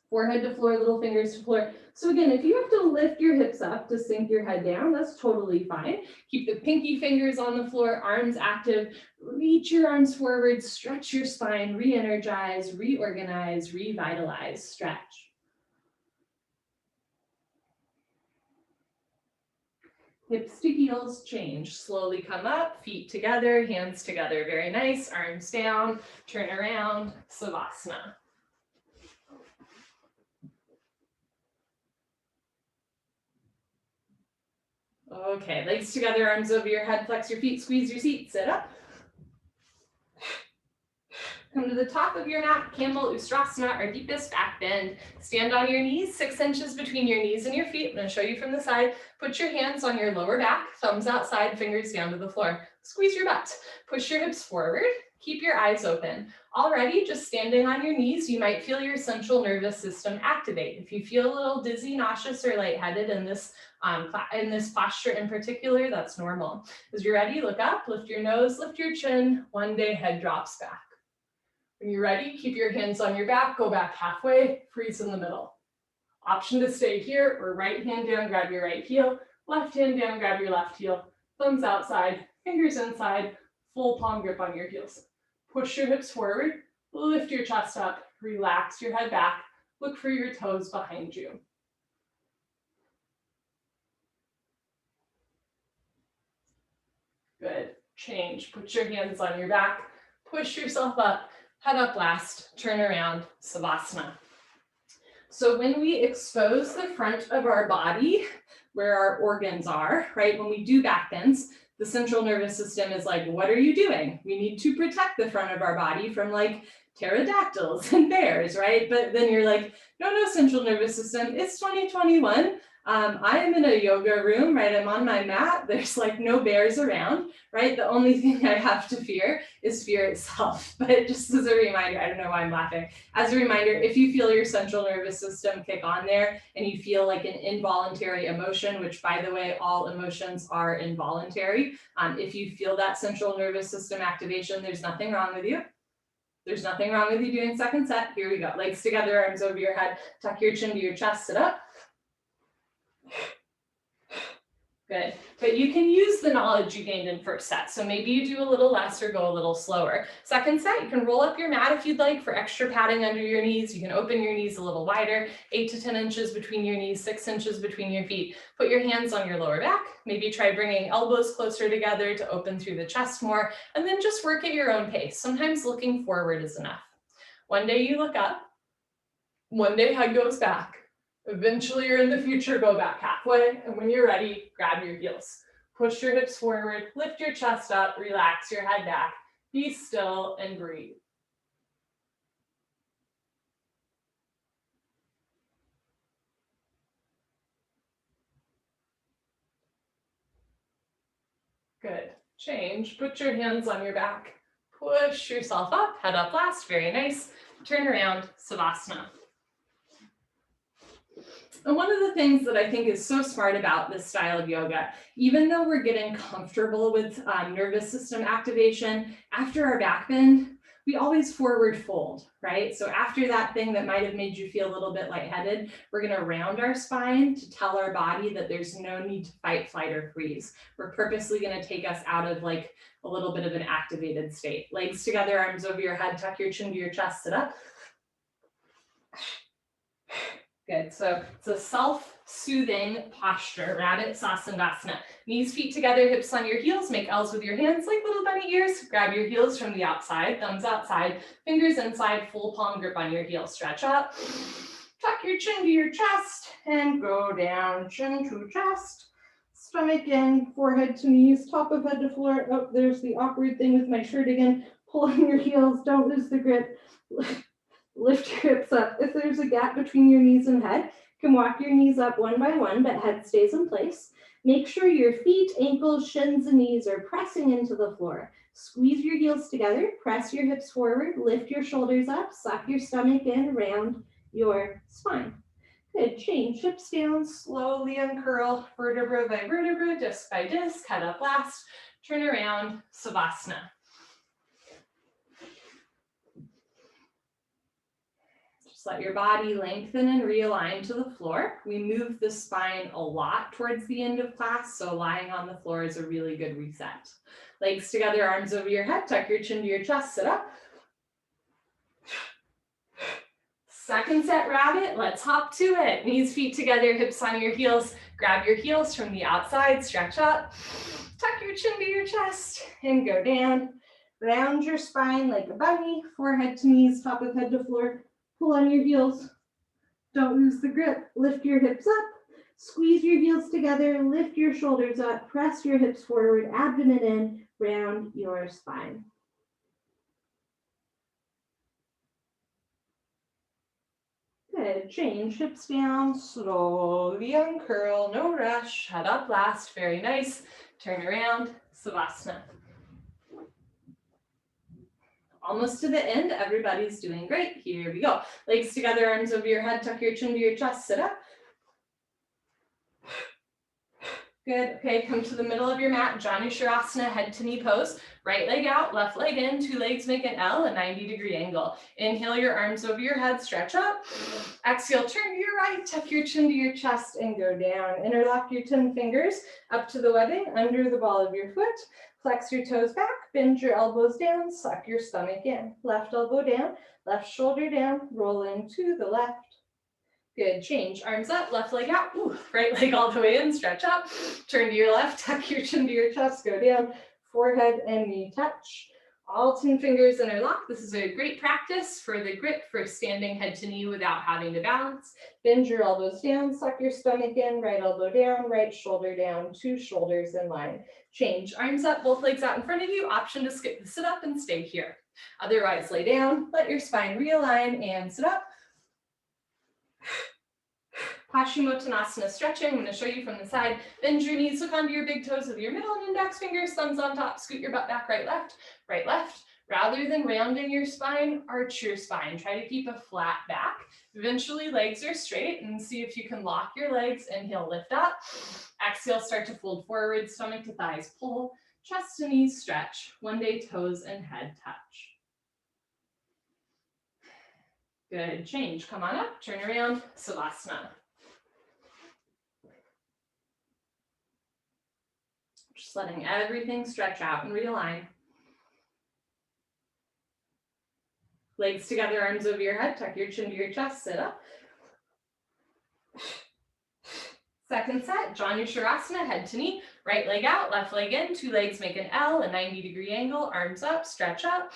Forehead to floor, little fingers to floor. So again, if you have to lift your hips up to sink your head down, that's totally fine. Keep the pinky fingers on the floor, arms active. Reach your arms forward, stretch your spine, re-energize, reorganize, revitalize, stretch. Hips to heels, change. Slowly come up, feet together, hands together. Very nice. Arms down, turn around, Savasana. Okay, legs together, arms over your head, flex your feet, squeeze your seat, sit up. Come to the top of your mat, Camel Ustrasana, our deepest back bend. Stand on your knees, 6 inches between your knees and your feet. I'm going to show you from the side. Put your hands on your lower back, thumbs outside, fingers down to the floor. Squeeze your butt. Push your hips forward. Keep your eyes open. Already, just standing on your knees, you might feel your central nervous system activate. If you feel a little dizzy, nauseous, or lightheaded in this posture in particular, that's normal. As you're ready, look up, lift your nose, lift your chin. One day, head drops back. When you're ready, keep your hands on your back, go back halfway, freeze in the middle. Option to stay here, or right hand down, grab your right heel, left hand down, grab your left heel, thumbs outside, fingers inside, full palm grip on your heels. Push your hips forward, lift your chest up, relax your head back, look for your toes behind you. Good, change, put your hands on your back, push yourself up, head up last, turn around, Savasana. So when we expose the front of our body, where our organs are, right, when we do back bends, the central nervous system is like, what are you doing? We need to protect the front of our body from like pterodactyls and bears, right? But then you're like, no, central nervous system, it's 2021. I am in a yoga room, right? I'm on my mat. There's like no bears around, right? The only thing I have to fear is fear itself. But just as a reminder, I don't know why I'm laughing. As a reminder, if you feel your central nervous system kick on there and you feel like an involuntary emotion, which by the way, all emotions are involuntary. If you feel that central nervous system activation, there's nothing wrong with you. There's nothing wrong with you doing second set. Here we go. Legs together, arms over your head. Tuck your chin to your chest, sit up. Good, but you can use the knowledge you gained in first set. So maybe you do a little less or go a little slower. Second set, you can roll up your mat if you'd like for extra padding under your knees. You can open your knees a little wider, 8 to 10 inches between your knees, 6 inches between your feet. Put your hands on your lower back. Maybe try bringing elbows closer together to open through the chest more, and then just work at your own pace. Sometimes looking forward is enough. One day you look up, one day head goes back. Eventually, or in the future, go back halfway, and when you're ready, grab your heels. Push your hips forward, lift your chest up, relax your head back. Be still and breathe. Good. Change. Put your hands on your back. Push yourself up, head up last. Very nice. Turn around, Savasana. And one of the things that I think is so smart about this style of yoga, even though we're getting comfortable with nervous system activation, after our back bend, we always forward fold, right? So after that thing that might have made you feel a little bit lightheaded, we're gonna round our spine to tell our body that there's no need to fight, flight, or freeze. We're purposely gonna take us out of like a little bit of an activated state. Legs together, arms over your head, tuck your chin to your chest, sit up. Good, so it's a self-soothing posture, Rabbit Sasandasana. Knees, feet together, hips on your heels, make L's with your hands like little bunny ears. Grab your heels from the outside, thumbs outside, fingers inside, full palm grip on your heels. Stretch up, tuck your chin to your chest, and go down, chin to chest. Stomach in, forehead to knees, top of head to floor. Oh, there's the awkward thing with my shirt again. Pull on your heels, don't lose the grip. Lift your hips up. If there's a gap between your knees and head, you can walk your knees up one by one, but head stays in place. Make sure your feet, ankles, shins, and knees are pressing into the floor. Squeeze your heels together, press your hips forward, lift your shoulders up, suck your stomach in, round your spine. Good, change, hips down, slowly uncurl, vertebra by vertebra, disc by disc, head up last, turn around, Savasana. Let your body lengthen and realign to the floor. We move the spine a lot towards the end of class, so lying on the floor is a really good reset. Legs together, arms over your head, tuck your chin to your chest, sit up. Second set, Rabbit, let's hop to it. Knees, feet together, hips on your heels. Grab your heels from the outside, stretch up. Tuck your chin to your chest and go down. Round your spine like a bunny, forehead to knees, top of head to floor. Pull on your heels. Don't lose the grip. Lift your hips up. Squeeze your heels together. Lift your shoulders up. Press your hips forward. Abdomen in. Round your spine. Good. Change. Hips down. Slowly uncurl. No rush. Head up last. Very nice. Turn around. Savasana. Almost to the end, everybody's doing great. Here we go. Legs together, arms over your head, tuck your chin to your chest, sit up. Good. Okay, come to the middle of your mat, Sharasana, head to knee pose. Right leg out, left leg in, two legs make an L, a 90-degree angle. Inhale your arms over your head, stretch up. Exhale, turn to your right, tuck your chin to your chest and go down. Interlock your 10 fingers up to the webbing under the ball of your foot. Flex your toes back, bend your elbows down, suck your stomach in. Left elbow down, left shoulder down, roll into the left. Good, change, arms up, left leg out, ooh, right leg all the way in, stretch up, turn to your left, tuck your chin to your chest, go down, forehead and knee touch. All 10 fingers interlock. This is a great practice for the grip for standing head to knee without having to balance. Bend your elbows down, suck your stomach in, right elbow down, right shoulder down, two shoulders in line. Change, arms up, both legs out in front of you, option to skip the sit up and stay here. Otherwise, lay down, let your spine realign and sit up. Hashimotonasana Stretching. I'm going to show you from the side. Bend your knees, hook onto your big toes with your middle and index fingers, thumbs on top, scoot your butt back, right, left, right, left. Rather than rounding your spine, arch your spine. Try to keep a flat back. Eventually, legs are straight, and see if you can lock your legs. Inhale, lift up. Exhale, start to fold forward, stomach to thighs pull, chest to knees stretch. One day, toes and head touch. Good, change. Come on up, turn around, Savasana. Just letting everything stretch out and realign. Legs together, arms over your head, tuck your chin to your chest, sit up. Second set, Sharasana, head to knee, right leg out, left leg in, two legs make an L, a 90-degree angle, arms up, stretch up.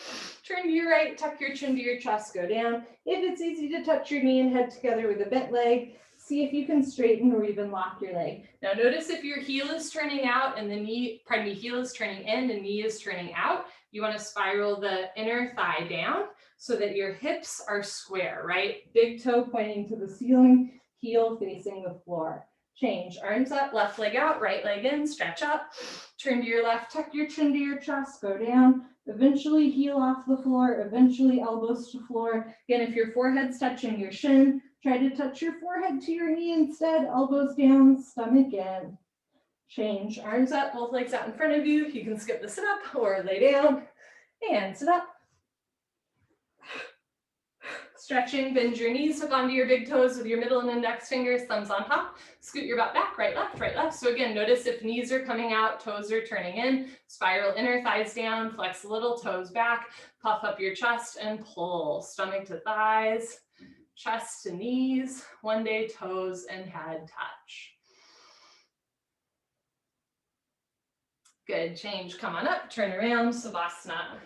Turn to your right, tuck your chin to your chest, go down. If it's easy to touch your knee and head together with a bent leg, see if you can straighten or even lock your leg. Now notice if your heel is turning out and the knee, heel is turning in and knee is turning out, you want to spiral the inner thigh down so that your hips are square, right? Big toe pointing to the ceiling, heel facing the floor. Change, arms up, left leg out, right leg in, stretch up. Turn to your left, tuck your chin to your chest, go down. Eventually heel off the floor, eventually elbows to floor. Again, if your forehead's touching your shin, try to touch your forehead to your knee instead, elbows down, stomach in. Change, arms up, both legs out in front of you. You can skip the sit up or lay down and sit up. Stretching, bend your knees, hook onto your big toes with your middle and index fingers, thumbs on top. Scoot your butt back, right, left, right, left. So again, notice if knees are coming out, toes are turning in, spiral inner thighs down, flex a little, toes back, puff up your chest and pull. Stomach to thighs, chest to knees, one day toes and head touch. Good, change, come on up, turn around, Savasana.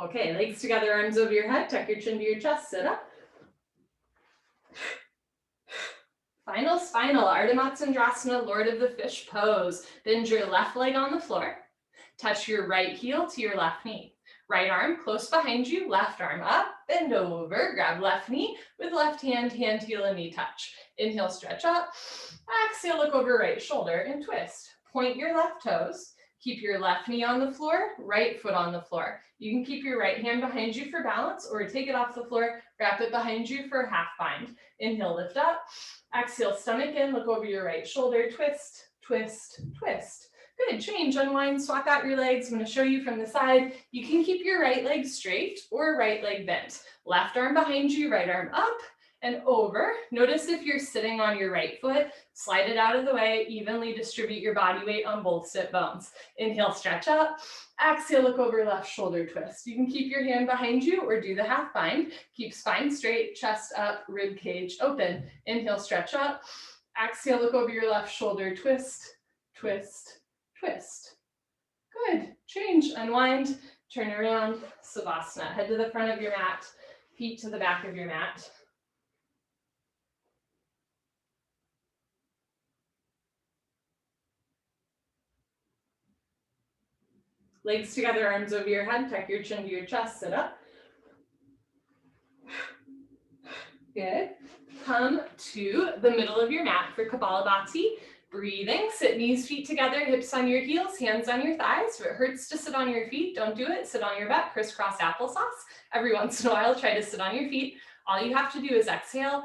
Okay, legs together, arms over your head, tuck your chin to your chest, sit up. Final spinal, Artichomasana, Lord of the Fish pose. Bend your left leg on the floor. Touch your right heel to your left knee. Right arm close behind you, left arm up, bend over, grab left knee with left hand, hand, heel, and knee touch. Inhale, stretch up. Exhale, look over right shoulder and twist. Point your left toes. Keep your left knee on the floor, right foot on the floor. You can keep your right hand behind you for balance or take it off the floor, wrap it behind you for half bind. Inhale, lift up. Exhale, stomach in, look over your right shoulder, twist, twist, twist. Good, change, unwind, swap out your legs. I'm going to show you from the side. You can keep your right leg straight or right leg bent. Left arm behind you, right arm up and over. Notice if you're sitting on your right foot, slide it out of the way, evenly distribute your body weight on both sit bones. Inhale, stretch up. Exhale, look over left shoulder twist. You can keep your hand behind you or do the half bind. Keep spine straight, chest up, rib cage open. Inhale, stretch up. Exhale, look over your left shoulder, twist, twist, twist. Good, change, unwind, turn around, Savasana. Head to the front of your mat, feet to the back of your mat. Legs together, arms over your head, tuck your chin to your chest, sit up. Good. Come to the middle of your mat for Kapalabhati. Breathing, sit knees, feet together, hips on your heels, hands on your thighs. If it hurts to sit on your feet, don't do it. Sit on your butt, crisscross applesauce. Every once in a while, try to sit on your feet. All you have to do is exhale.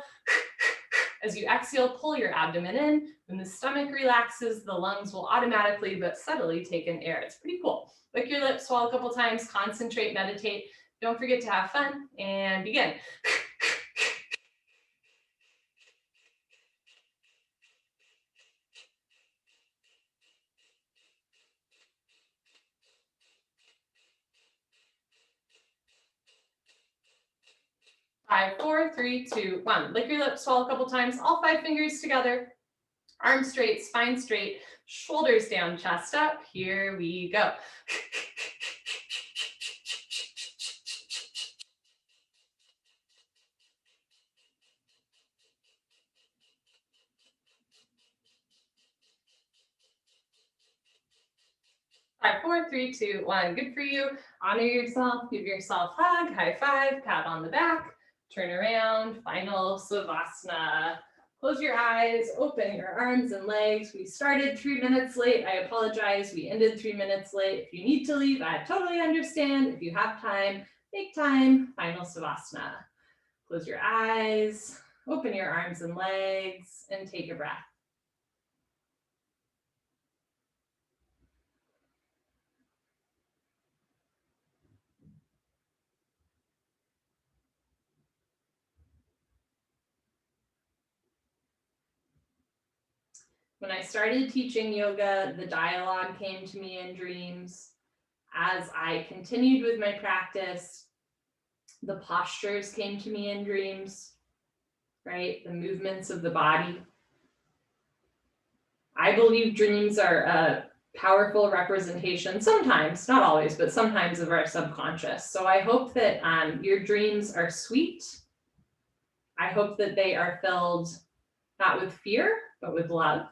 As you exhale, pull your abdomen in. When the stomach relaxes, the lungs will automatically but subtly take in air. It's pretty cool. Lick your lips, swallow a couple times, concentrate, meditate. Don't forget to have fun, and begin. 5, 4, 3, 2, 1. Lick your lips, swallow a couple times, all 5 fingers together. Arms straight, spine straight, shoulders down, chest up. Here we go. 5, 4, 3, 2, 1. Good for you. Honor yourself. Give yourself a hug, high five, pat on the back. Turn around. Final Savasana. Close your eyes. Open your arms and legs. We started 3 minutes late. I apologize. We ended 3 minutes late. If you need to leave, I totally understand. If you have time, make time. Final Savasana. Close your eyes. Open your arms and legs and take a breath. When I started teaching yoga, the dialogue came to me in dreams. As I continued with my practice, the postures came to me in dreams, right? The movements of the body. I believe dreams are a powerful representation, sometimes, not always, but sometimes, of our subconscious. So I hope that your dreams are sweet. I hope that they are filled not with fear, but with love.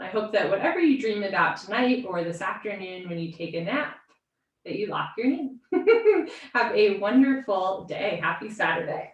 I hope that whatever you dream about tonight or this afternoon when you take a nap, that you lock your knee. Have a wonderful day. Happy Saturday.